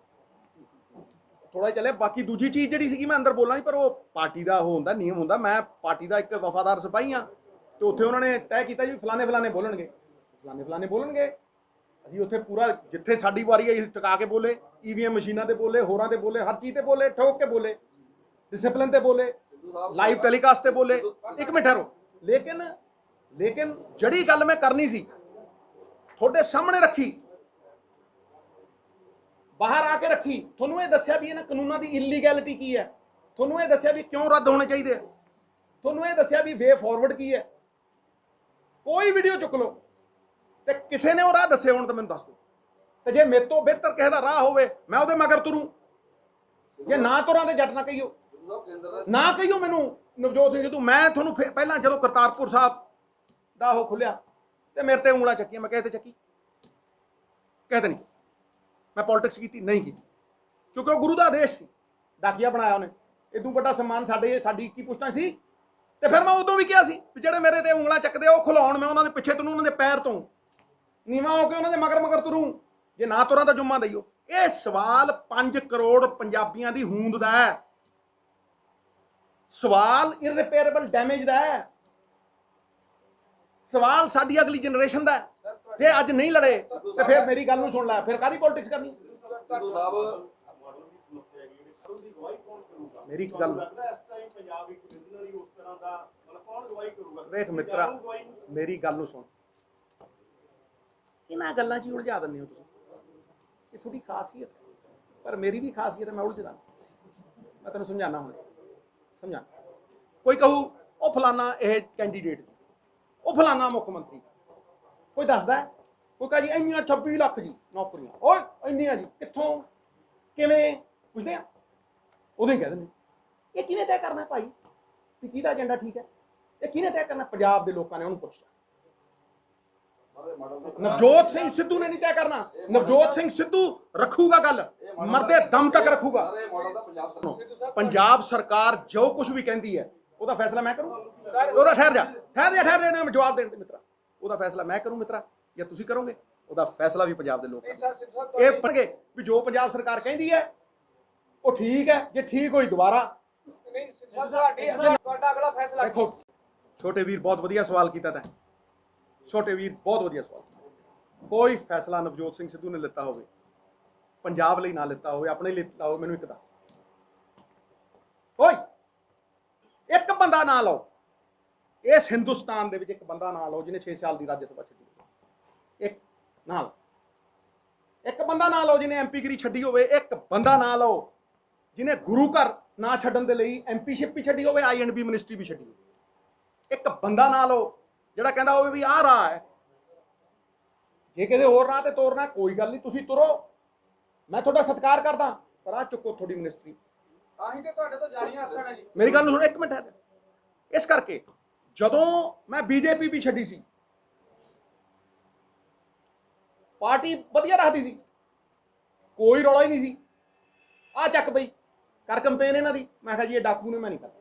Speaker 1: ਥੋੜਾ ਜਿਹਾ ਚੱਲਿਆ ਬਾਕੀ ਦੂਜੀ ਚੀਜ਼ ਜਿਹੜੀ ਸੀਗੀ ਮੈਂ ਅੰਦਰ ਬੋਲਣਾ ਸੀ ਪਰ ਉਹ ਪਾਰਟੀ ਦਾ ਉਹ ਹੁੰਦਾ ਨਿਯਮ ਹੁੰਦਾ ਮੈਂ ਪਾਰਟੀ ਦਾ ਇੱਕ ਵਫਾਦਾਰ ਸਿਪਾਹੀ ਹਾਂ ਤੇ ਉੱਥੇ ਉਹਨਾਂ ਨੇ ਤੈਅ ਕੀਤਾ ਜੀ ਫਲਾਣੇ ਬੋਲਣਗੇ ਅਸੀਂ ਉੱਥੇ ਪੂਰਾ ਜਿੱਥੇ ਸਾਡੀ ਵਾਰੀ ਆਈ ਟਿਕਾ ਕੇ ਬੋਲੇ ਈਵੀਐਮ ਮਸ਼ੀਨਾਂ ਤੇ ਬੋਲੇ ਹੋਰਾਂ ਤੇ ਬੋਲੇ ਹਰ ਚੀਜ਼ ਤੇ ਬੋਲੇ ਠੋਕ ਕੇ ਬੋਲੇ ਡਿਸਪਲਿਨ ਤੇ ਬੋਲੇ ਲਾਈਵ ਟੈਲੀਕਾਸਟ ਤੇ ਬੋਲੇ ਇੱਕ ਮਿੰਟ ਠਹਿਰੋ ਲੇਕਿਨ ਜਿਹੜੀ ਗੱਲ ਮੈਂ ਕਰਨੀ ਸੀ ਤੁਹਾਡੇ ਸਾਹਮਣੇ ਰੱਖੀ ਬਾਹਰ ਆ ਕੇ ਰੱਖੀ ਤੁਹਾਨੂੰ ਇਹ ਦੱਸਿਆ ਵੀ ਇਹਨਾਂ ਕਾਨੂੰਨਾਂ ਦੀ ਇਲੀਗੈਲਿਟੀ ਕੀ ਹੈ ਤੁਹਾਨੂੰ ਇਹ ਦੱਸਿਆ ਵੀ ਕਿਉਂ ਰੱਦ ਹੋਣੇ ਚਾਹੀਦੇ ਆ ਤੁਹਾਨੂੰ ਇਹ ਦੱਸਿਆ ਵੀ ਵੇ ਫਾਰਵਰਡ ਕੀ ਹੈ ਕੋਈ ਵੀਡੀਓ ਚੁੱਕ ਲਓ ਤੇ ਕਿਸੇ ਨੇ ਉਹ ਰਾਹ ਦੱਸੇ ਹੁਣ ਤਾਂ ਮੈਨੂੰ ਦੱਸ ਦਿਓ ਤੇ ਜੇ ਮੇਰੇ ਤੋਂ ਬਿਹਤਰ ਕਿਸੇ ਦਾ ਰਾਹ ਹੋਵੇ ਮੈਂ ਉਹਦੇ ਮਗਰ ਤੁਰੂ ਜੇ ਨਾ ਤੁਰਾਂ ਤੇ ਜੱਟ ਨਾ ਕਹੀਓ ਮੈਨੂੰ ਨਵਜੋਤ ਸਿੰਘ ਸਿੱਧੂ ਮੈਂ ਤੁਹਾਨੂੰ ਪਹਿਲਾਂ ਜਦੋਂ ਕਰਤਾਰਪੁਰ ਸਾਹਿਬ ਦਾ ਉਹ ਖੁੱਲਿਆ ਤੇ ਮੇਰੇ ਤੇ ਉਂਗਲਾਂ ਚੱਕੀਆਂ ਮੈਂ ਕਿਸੇ ਤੇ ਚੱਕੀ ਕਿਸੇ ਤੇ ਨਹੀਂ ਮੈਂ ਪੋਲਿਟਿਕਸ ਕੀਤੀ ਨਹੀਂ ਕੀਤੀ ਕਿਉਂਕਿ ਉਹ ਗੁਰੂ ਦਾ ਆਦੇਸ਼ ਸੀ ਡਾਕੀਆ ਬਣਾਇਆ ਉਹਨੇ ਇਦੋਂ ਵੱਡਾ ਸਨਮਾਨ ਸਾਡੀ ਕੀ ਪੁੱਛਣਾ ਸੀ ਤੇ ਫਿਰ ਮੈਂ ਉਦੋਂ ਵੀ ਕਿਹਾ ਸੀ ਵੀ ਜਿਹੜੇ ਮੇਰੇ ਤੇ ਉਂਗਲਾਂ ਚੱਕਦੇ ਉਹ ਖੁਲਾਉਣ ਮੈਂ ਉਹਨਾਂ ਦੇ ਪਿੱਛੇ ਤੁਰੂ ਉਹਨਾਂ ਦੇ ਪੈਰ ਤੋਂ ਨੀਵਾਂ ਹੋ ਕੇ ਉਹਨਾਂ ਦੇ ਮਗਰ ਤੁਰੂ ਜੇ ਨਾ ਤੁਰਾਂ ਤਾਂ ਜੁੰਮਾ ਦਈਓ ਇਹ ਸਵਾਲ 5 ਕਰੋੜ ਪੰਜਾਬੀਆਂ ਦੀ ਹੋਂਦ ਦਾ ਹੈ ਸਵਾਲ ਇਰਰਿਪੇਅਰੇਬਲ ਡੈਮੇਜ ਦਾ ਹੈ ਸਵਾਲ ਸਾਡੀ ਅਗਲੀ ਜਨਰੇਸ਼ਨ ਦਾ ਹੈ। ਜੇ ਅੱਜ ਨਹੀਂ ਲੜੇ ਤੇ ਫਿਰ ਮੇਰੀ ਗੱਲ ਨੂੰ ਸੁਣ ਲੈ, ਫਿਰ ਕਾਹਦੀ ਪੋਲਿਟਿਕਸ ਕਰਨੀ।
Speaker 2: ਸਿੱਧੂ ਸਾਹਿਬ
Speaker 1: ਮੇਰੀ ਇੱਕ ਗੱਲ ਵੇਖ ਮਿੱਤਰਾ, ਮੇਰੀ ਗੱਲ ਨੂੰ ਸੁਣ। ਇਹਨਾਂ ਗੱਲਾਂ 'ਚ ਹੀ ਉਲਝਾ ਦਿੰਦੇ ਹੋ ਤੁਸੀਂ। ਇਹ ਤੁਹਾਡੀ ਖਾਸੀਅਤ ਹੈ, ਪਰ ਮੇਰੀ ਵੀ ਖਾਸੀਅਤ ਹੈ, ਮੈਂ ਉਲਝਦਾ। ਮੈਂ ਤੈਨੂੰ ਸਮਝਾਉਣਾ ਹੁਣ, ਸਮਝਾ। ਕੋਈ ਕਹੂ ਉਹ ਫਲਾਨਾ ਇਹ ਕੈਂਡੀਡੇਟ, ਉਹ ਫਲਾਨਾ ਮੁੱਖ ਮੰਤਰੀ, ਕੋਈ ਦੱਸਦਾ ਹੈ, ਕੋਈ ਕਹੇ ਜੀ ਇੰਨੀਆਂ 26 ਲੱਖ ਜੀ ਨੌਕਰੀਆਂ, ਓਏ ਇੰਨੀਆਂ ਜੀ ਕਿੱਥੋਂ, ਕਿਵੇਂ, ਪੁੱਛਦੇ ਆ, ਉਦੋਂ ਹੀ ਕਹਿ ਦਿੰਦੇ। ਇਹ ਕਿਹਨੇ ਤੈਅ ਕਰਨਾ ਭਾਈ ਵੀ ਕਿਹਦਾ ਏਜੰਡਾ ਠੀਕ ਹੈ? ਇਹ ਕਿਹਨੇ ਤੈਅ ਕਰਨਾ? ਪੰਜਾਬ ਦੇ ਲੋਕਾਂ ਨੇ ਉਹਨੂੰ ਪੁੱਛਿਆ। ਨਵਜੋਤ ਸਿੰਘ ਸਿੱਧੂ ਨੇ ਨਹੀਂ ਤੈਅ ਕਰਨਾ। ਨਵਜੋਤ ਸਿੰਘ ਸਿੱਧੂ ਰੱਖੂਗਾ ਗੱਲ, ਮਰਦੇ ਦਮ ਤੱਕ ਰੱਖੂਗਾ। ਪੰਜਾਬ ਸਰਕਾਰ ਜੋ ਕੁਝ ਵੀ ਕਹਿੰਦੀ ਹੈ ਉਹਦਾ ਫੈਸਲਾ ਮੈਂ ਕਰੂੰ। ਉਹਦਾ ਠਹਿਰ ਜਾ ਨਾ ਜਵਾਬ ਦੇਣ ਦੇ ਮਿੱਤਰਾ। ਉਹਦਾ ਫੈਸਲਾ ਮੈਂ ਕਰੂੰ ਮਿੱਤਰਾ, ਜਾਂ ਤੁਸੀਂ ਕਰੋਗੇ? ਉਹਦਾ ਫੈਸਲਾ ਵੀ ਪੰਜਾਬ ਦੇ ਲੋਕ ਇਹ ਪੜਨਗੇ ਵੀ ਜੋ ਪੰਜਾਬ ਸਰਕਾਰ ਕਹਿੰਦੀ ਹੈ ਉਹ ਠੀਕ ਹੈ। ਜੇ ਠੀਕ ਹੋਈ ਦੁਬਾਰਾ
Speaker 4: ਨਹੀਂ ਤੁਹਾਡਾ ਅਗਲਾ ਫੈਸਲਾ
Speaker 1: ਦੇਖੋ। ਛੋਟੇ ਵੀਰ ਬਹੁਤ ਵਧੀਆ ਸਵਾਲ ਕੀਤਾ ਤੈਂ। ਛੋਟੇ ਵੀਰ ਬਹੁਤ ਵਧੀਆ ਸਵਾਲ। ਕੋਈ ਫੈਸਲਾ ਨਵਜੋਤ ਸਿੰਘ ਸਿੱਧੂ ਨੇ ਲਿੱਤਾ ਹੋਵੇ, ਪੰਜਾਬ ਲਈ ਨਾ ਲਿੱਤਾ ਹੋਵੇ, ਆਪਣੇ ਲਈ ਲਿੱਤਾ ਹੋਵੇ, ਮੈਨੂੰ ਇੱਕ ਦੱਸ। ਓਏ ਇੱਕ ਬੰਦਾ ਨਾ ਲਓ ਇਸ ਹਿੰਦੁਸਤਾਨ ਦੇ ਵਿੱਚ, ਇੱਕ ਬੰਦਾ ਨਾ ਲਓ ਜਿਹਨੇ 6 ਸਾਲ ਦੀ ਰਾਜ ਸਭਾ ਛੱਡੀ। ਇੱਕ ਨਾ ਲਓ, ਇੱਕ ਬੰਦਾ ਨਾ ਲਓ ਜਿਹਨੇ ਐਮਪੀਗਿਰੀ ਛੱਡੀ ਹੋਵੇ। ਇੱਕ ਬੰਦਾ ਨਾ ਲਓ ਜਿਹਨੇ ਗੁਰੂ ਘਰ ਨਾ ਛੱਡਣ ਦੇ ਲਈ ਐਮਪੀਸ਼ਿਪ ਵੀ ਛੱਡੀ ਹੋਵੇ, I&B ਮਿਨਿਸਟਰੀ ਵੀ ਛੱਡੀ ਹੋਵੇ। ਇੱਕ ਬੰਦਾ ਨਾ ਲਓ ਜਿਹੜਾ ਕਹਿੰਦਾ ਹੋਵੇ ਵੀ ਆਹ ਰਾਹ ਹੈ, ਜੇ ਕਿਸੇ ਹੋਰ ਰਾਹ ਤੇ ਤੋਰਨਾ ਕੋਈ ਗੱਲ ਨਹੀਂ, ਤੁਸੀਂ ਤੁਰੋ, ਮੈਂ ਤੁਹਾਡਾ ਸਤਿਕਾਰ ਕਰਦਾ, ਪਰ ਆਹ ਚੁੱਕੋ ਤੁਹਾਡੀ ਮਿਨਿਸਟਰੀ।
Speaker 4: ਤਾਂ ਹੀ ਤੇ ਤੁਹਾਡੇ ਤੋਂ ਜਾਰੀਆਂ ਅਸਰ ਹੈ ਜੀ।
Speaker 1: ਮੇਰੀ ਗੱਲ ਨੂੰ ਸੁਣੋ ਇੱਕ ਮਿੰਟ ਹੈ। ਇਸ ਕਰਕੇ ਜਦੋਂ ਮੈਂ ਬੀਜੇਪੀ ਵੀ ਛੱਡੀ ਸੀ, ਪਾਰਟੀ ਵਧੀਆ ਰੱਖਦੀ ਸੀ, ਕੋਈ ਰੌਲਾ ਹੀ ਨਹੀਂ ਸੀ। ਆ ਚੱਕ ਬਈ ਕਰ ਕੰਪੇਨ ਇਹਨਾਂ ਦੀ। ਮੈਂ ਕਿਹਾ ਜੀ ਇਹ ਡਾਕੂ ਨੇ, ਮੈਂ ਨਹੀਂ ਕਰਦਾ।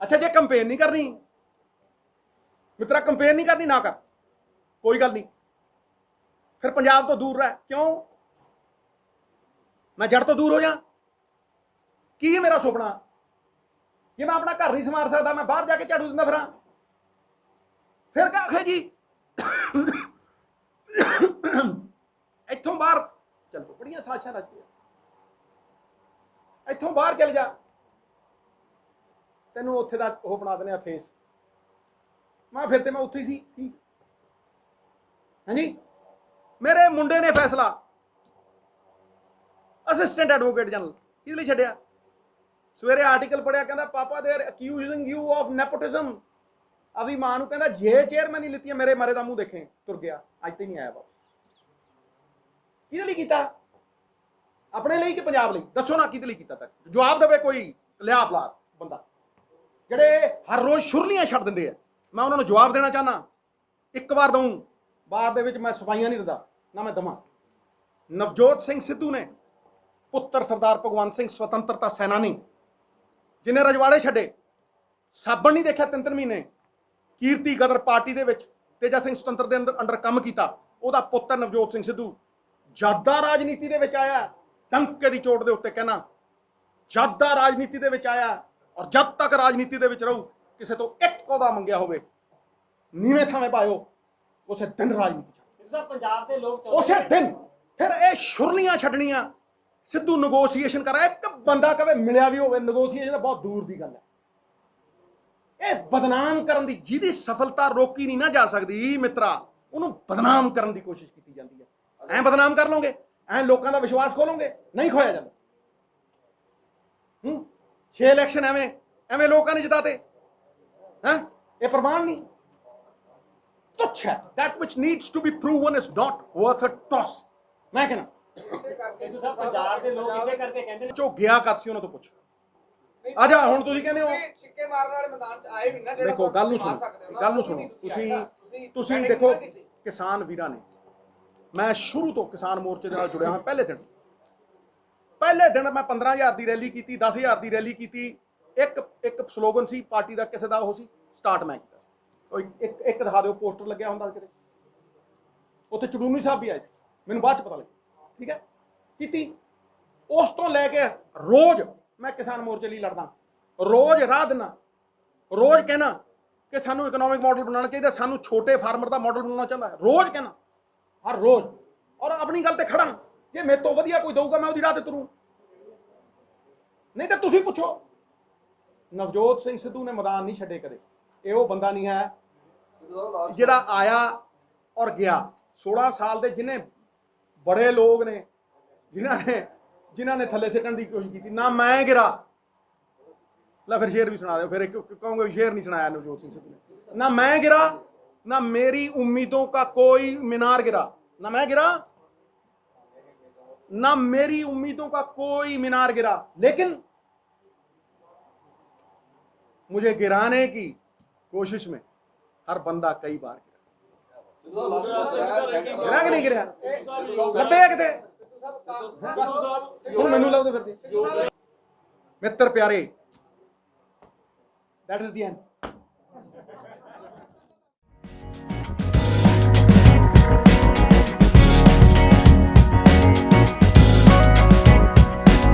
Speaker 1: ਅੱਛਾ ਜੇ ਕੰਪੇਨ ਨਹੀਂ ਕਰਨੀ ਮਿੱਤਰਾ, ਕੰਪੇਨ ਨਹੀਂ ਕਰਨੀ ਨਾ ਕਰ, ਕੋਈ ਗੱਲ ਨਹੀਂ। ਫਿਰ ਪੰਜਾਬ ਤੋਂ ਦੂਰ ਰਹਿ। ਕਿਉਂ? ਮੈਂ ਜੜ ਤੋਂ ਦੂਰ ਹੋ ਜਾ? ਕੀ ਹੈ ਮੇਰਾ ਸੁਪਨਾ? ਜੇ ਮੈਂ ਆਪਣਾ ਘਰ ਨਹੀਂ ਸੰਵਾਰ ਸਕਦਾ, ਮੈਂ ਬਾਹਰ ਜਾ ਕੇ ਝਾੜੂ ਦਿੰਦਾ ਫਿਰਾਂ, ਫਿਰ ਕਹ ਆਖੇ ਜੀ ਇੱਥੋਂ ਬਾਹਰ ਚੱਲ ਪੋ, ਬੜੀਆਂ ਸਾਜ਼ਿਸ਼ਾਂ ਰਚਦੀਆਂ, ਇੱਥੋਂ ਬਾਹਰ ਚੱਲ ਜਾ, ਤੈਨੂੰ ਉੱਥੇ ਦਾ ਉਹ ਬਣਾ ਦਿੰਦੇ ਆ ਫੇਸ। ਮੈਂ ਫਿਰ ਤੇ ਮੈਂ ਉੱਥੇ ਹੀ ਸੀ। ਠੀਕ ਹਾਂਜੀ। ਮੇਰੇ ਮੁੰਡੇ ਨੇ ਫੈਸਲਾ ਅਸਿਸਟੈਂਟ ਐਡਵੋਕੇਟ ਜਨਰਲ ਕਿਹਦੇ ਲਈ ਛੱਡਿਆ? ਸਵੇਰੇ ਆਰਟੀਕਲ ਪੜਿਆ, ਕਹਿੰਦਾ ਪਾਪਾ they are ਅਕਿਊਜ਼ਿੰਗ you of nepotism. ਆਪਣੀ ਮਾਂ ਨੂੰ ਕਹਿੰਦਾ ਜੇ ਚੇਅਰਮੈਨ ਨਹੀਂ ਲਿੱਤੀ ਮੇਰੇ ਮਾਰੇ ਦਾ ਮੂੰਹ ਦੇਖੇ। ਤੁਰ ਗਿਆ, ਅੱਜ ਤੇ ਨਹੀਂ ਆਇਆ ਵਾਪਸ। ਕਿਹਦੇ ਲਈ ਕੀਤਾ? ਆਪਣੇ ਲਈ ਕਿ ਪੰਜਾਬ ਲਈ? ਦੱਸੋ ਨਾ ਕਿਹਦੇ ਲਈ ਕੀਤਾ? ਤੱਕ ਜਵਾਬ ਦੇਵੇ ਕੋਈ ਲਿਆ ਬਲਾਕ ਬੰਦਾ। ਜਿਹੜੇ ਹਰ ਰੋਜ਼ ਸ਼ੁਰਲੀਆਂ ਛੱਡ ਦਿੰਦੇ ਆ, ਮੈਂ ਉਹਨਾਂ ਨੂੰ ਜਵਾਬ ਦੇਣਾ ਚਾਹੁੰਦਾ। ਇੱਕ ਵਾਰ ਦਊਂ, ਬਾਅਦ ਦੇ ਵਿੱਚ ਮੈਂ ਸਫਾਈਆਂ ਨਹੀਂ ਦਿੰਦਾ ਨਾ ਮੈਂ ਦਵਾਂ। ਨਵਜੋਤ ਸਿੰਘ ਸਿੱਧੂ ਨੇ ਪੁੱਤਰ ਸਰਦਾਰ ਭਗਵੰਤ ਸਿੰਘ ਸੁਤੰਤਰਤਾ ਸੈਨਾਨੀ, ਜਿਹਨੇ ਰਜਵਾੜੇ ਛੱਡੇ, ਸਾਬਣ ਨਹੀਂ ਦੇਖਿਆ 3-3 ਮਹੀਨੇ, ਕੀਰਤੀ ਗਦਰ ਪਾਰਟੀ ਦੇ ਵਿੱਚ ਤੇਜਾ ਸਿੰਘ ਸੁਤੰਤਰ ਦੇ ਅੰਡਰ ਕੰਮ ਕੀਤਾ, ਉਹਦਾ ਪੁੱਤਰ ਨਵਜੋਤ ਸਿੰਘ ਸਿੱਧੂ ਜਾਦਾ ਰਾਜਨੀਤੀ ਦੇ ਵਿੱਚ ਆਇਆ। ਟੰਕੇ ਦੀ ਚੋਟ ਦੇ ਉੱਤੇ ਕਹਿਣਾ, ਜਾਦਾ ਰਾਜਨੀਤੀ ਦੇ ਵਿੱਚ ਆਇਆ, ਔਰ ਜਦ ਤੱਕ ਰਾਜਨੀਤੀ ਦੇ ਵਿੱਚ ਰਹੂ ਕਿਸੇ ਤੋਂ ਇੱਕ ਉਹਦਾ ਮੰਗਿਆ ਹੋਵੇ ਨੀਵੇਂ ਥਾਵੇਂ ਪਾਇਓ, ਉਸੇ ਦਿਨ ਰਾਜਨੀਤੀ
Speaker 3: ਪੰਜਾਬ ਦੇ ਲੋਕ
Speaker 1: ਉਸੇ ਦਿਨ। ਫਿਰ ਇਹ ਸ਼ੁਰਲੀਆਂ ਛੱਡਣੀਆਂ। ਸਿੱਧੂ ਨੈਗੋਸ਼ੀਏਸ਼ਨ ਕਰ ਰਿਹਾ, ਇੱਕ ਬੰਦਾ ਕਵੇ ਮਿਲਿਆ ਵੀ ਹੋਵੇ, ਨੈਗੋਸ਼ੀਏਸ਼ਨ ਤਾਂ ਬਹੁਤ ਦੂਰ ਦੀ ਗੱਲ ਹੈ। ਇਹ ਬਦਨਾਮ ਕਰਨ ਦੀ, ਜਿਹਦੀ ਸਫਲਤਾ ਰੋਕੀ ਨਹੀਂ ਨਾ ਜਾ ਸਕਦੀ ਮਿੱਤਰਾ, ਉਹਨੂੰ ਬਦਨਾਮ ਕਰਨ ਦੀ ਕੋਸ਼ਿਸ਼ ਕੀਤੀ ਜਾਂਦੀ ਹੈ। ਐਂ ਬਦਨਾਮ ਕਰ ਲਓਗੇ, ਐਂ ਲੋਕਾਂ ਦਾ ਵਿਸ਼ਵਾਸ ਖੋਲੋਗੇ, ਨਹੀਂ ਖੋਇਆ ਜਾਂਦਾ। 6 ਇਲੈਕਸ਼ਨ ਐਵੇਂ ਲੋਕਾਂ ਨੇ ਜਿਤਾਤੇ ਹੈ। ਇਹ ਪ੍ਰਮਾਣ ਨਹੀਂ? ਤੁੱਛ ਹੈ। that which needs to be proven is not worth a toss। ਮੈਂ ਕਹਿੰਦਾ
Speaker 3: ਸਿੱਧੂ ਸਾਹਿਬ ਪੰਜਾਬ ਦੇ ਲੋਕ ਇਸੇ ਕਰਕੇ ਕਹਿੰਦੇ ਨੇ
Speaker 1: ਚੋ ਗਿਆ ਕਦ ਸੀ, ਉਹਨਾਂ ਤੋਂ ਪੁੱਛ। ਆ ਜਾ ਹੁਣ ਤੁਸੀਂ ਕਹਿੰਦੇ ਹੋ
Speaker 4: ਛਿੱਕੇ ਮਾਰਨ ਵਾਲੇ ਮੈਦਾਨ 'ਚ ਆਏ ਵੀ ਨਾ।
Speaker 1: ਦੇਖੋ ਗੱਲ ਨੂੰ ਸੁਣੋ, ਗੱਲ ਨੂੰ ਸੁਣੋ। ਤੁਸੀਂ ਦੇਖੋ ਕਿਸਾਨ ਵੀਰਾਂ ਨੇ, ਮੈਂ ਸ਼ੁਰੂ ਤੋਂ ਕਿਸਾਨ ਮੋਰਚੇ ਦੇ ਨਾਲ ਜੁੜਿਆ ਹਾਂ। ਪਹਿਲੇ ਦਿਨ ਮੈਂ 15,000 ਦੀ ਰੈਲੀ ਕੀਤੀ, 10,000 ਦੀ ਰੈਲੀ ਕੀਤੀ। ਇੱਕ ਸਲੋਗਨ ਸੀ ਪਾਰਟੀ ਦਾ, ਕਿਸੇ ਦਾ ਉਹ ਸੀ, ਸਟਾਰਟ ਮੈਂ ਕੀਤਾ। ਇੱਕ ਦਿਖਾ ਦਿਓ ਪੋਸਟਰ ਲੱਗਿਆ ਹੁੰਦਾ ਕਿਤੇ, ਉੱਥੇ ਚੜੂਨੀ ਸਾਹਿਬ ਵੀ ਆਏ ਸੀ, ਮੈਨੂੰ ਬਾਅਦ ਚ ਪਤਾ ਲੱਗਿਆ। ਠੀਕ ਹੈ, ਕੀਤੀ। ਉਸ ਤੋਂ ਲੈ ਕੇ ਰੋਜ਼ ਮੈਂ ਕਿਸਾਨ ਮੋਰਚੇ ਲਈ ਲੜਦਾ, ਰੋਜ਼ ਰਾਹ ਦਿਨਾ, ਰੋਜ਼ ਕਹਿਣਾ ਕਿ ਸਾਨੂੰ ਇਕਨੋਮਿਕ ਮਾਡਲ ਬਣਾਉਣਾ ਚਾਹੀਦਾ, ਸਾਨੂੰ ਛੋਟੇ ਫਾਰਮਰ ਦਾ ਮਾਡਲ ਬਣਾਉਣਾ ਚਾਹੁੰਦਾ, ਰੋਜ਼ ਕਹਿਣਾ, ਹਰ ਰੋਜ਼, ਔਰ ਆਪਣੀ ਗੱਲ ਤੇ ਖੜਾ। ਜੇ ਮੇਰੇ ਤੋਂ ਵਧੀਆ ਕੋਈ ਦਊਗਾ ਮੈਂ ਉਹਦੀ ਰਾਹ ਤੇ ਤੁਰੂ, ਨਹੀਂ ਤਾਂ ਤੁਸੀਂ ਪੁੱਛੋ। ਨਵਜੋਤ ਸਿੰਘ ਸਿੱਧੂ ਨੇ ਮੈਦਾਨ ਨਹੀਂ ਛੱਡੇ ਕਦੇ। ਇਹ ਉਹ ਬੰਦਾ ਨਹੀਂ ਹੈ ਜਿਹੜਾ ਆਇਆ ਔਰ ਗਿਆ। 16 ਸਾਲ ਦੇ ਜਿਹਨੇ ਬੜੇ ਲੋਕ ਨੇ ਜਿਨ੍ਹਾਂ ਨੇ ਥੱਲੇ ਸਿੱਟਣ ਦੀ ਕੋਸ਼ਿਸ਼ ਕੀਤੀ, ਨਾ ਮੈਂ ਗਿਰਾ। ਲੈ ਫਿਰ ਸ਼ੇਰ ਵੀ ਸੁਣਾ ਦਿਓ, ਫਿਰ ਕਹੋਗੇ ਵੀ ਸ਼ੇਰ ਨਹੀਂ ਸੁਣਾਇਆ ਨਵਜੋਤ ਸਿੰਘ ਸਿੱਧੂ ਨੇ। ਨਾ ਮੈਂ गिरा, ना मेरी उम्मीदों का कोई मीनार गिरा, ना मैं गिरा, ना मेरी उम्मीदों का कोई मीनार गिरा, लेकिन मुझे गिराने की कोशिश में हर बंदा कई बार गिरा कि नहीं गिरा? ਲੱਭੇ ਕਿਤੇ ਹੁਣ ਮੈਨੂੰ ਲੱਭਦੇ ਫਿਰਦੇ। ਮਿੱਤਰ ਪਿਆਰੇ, that is the end.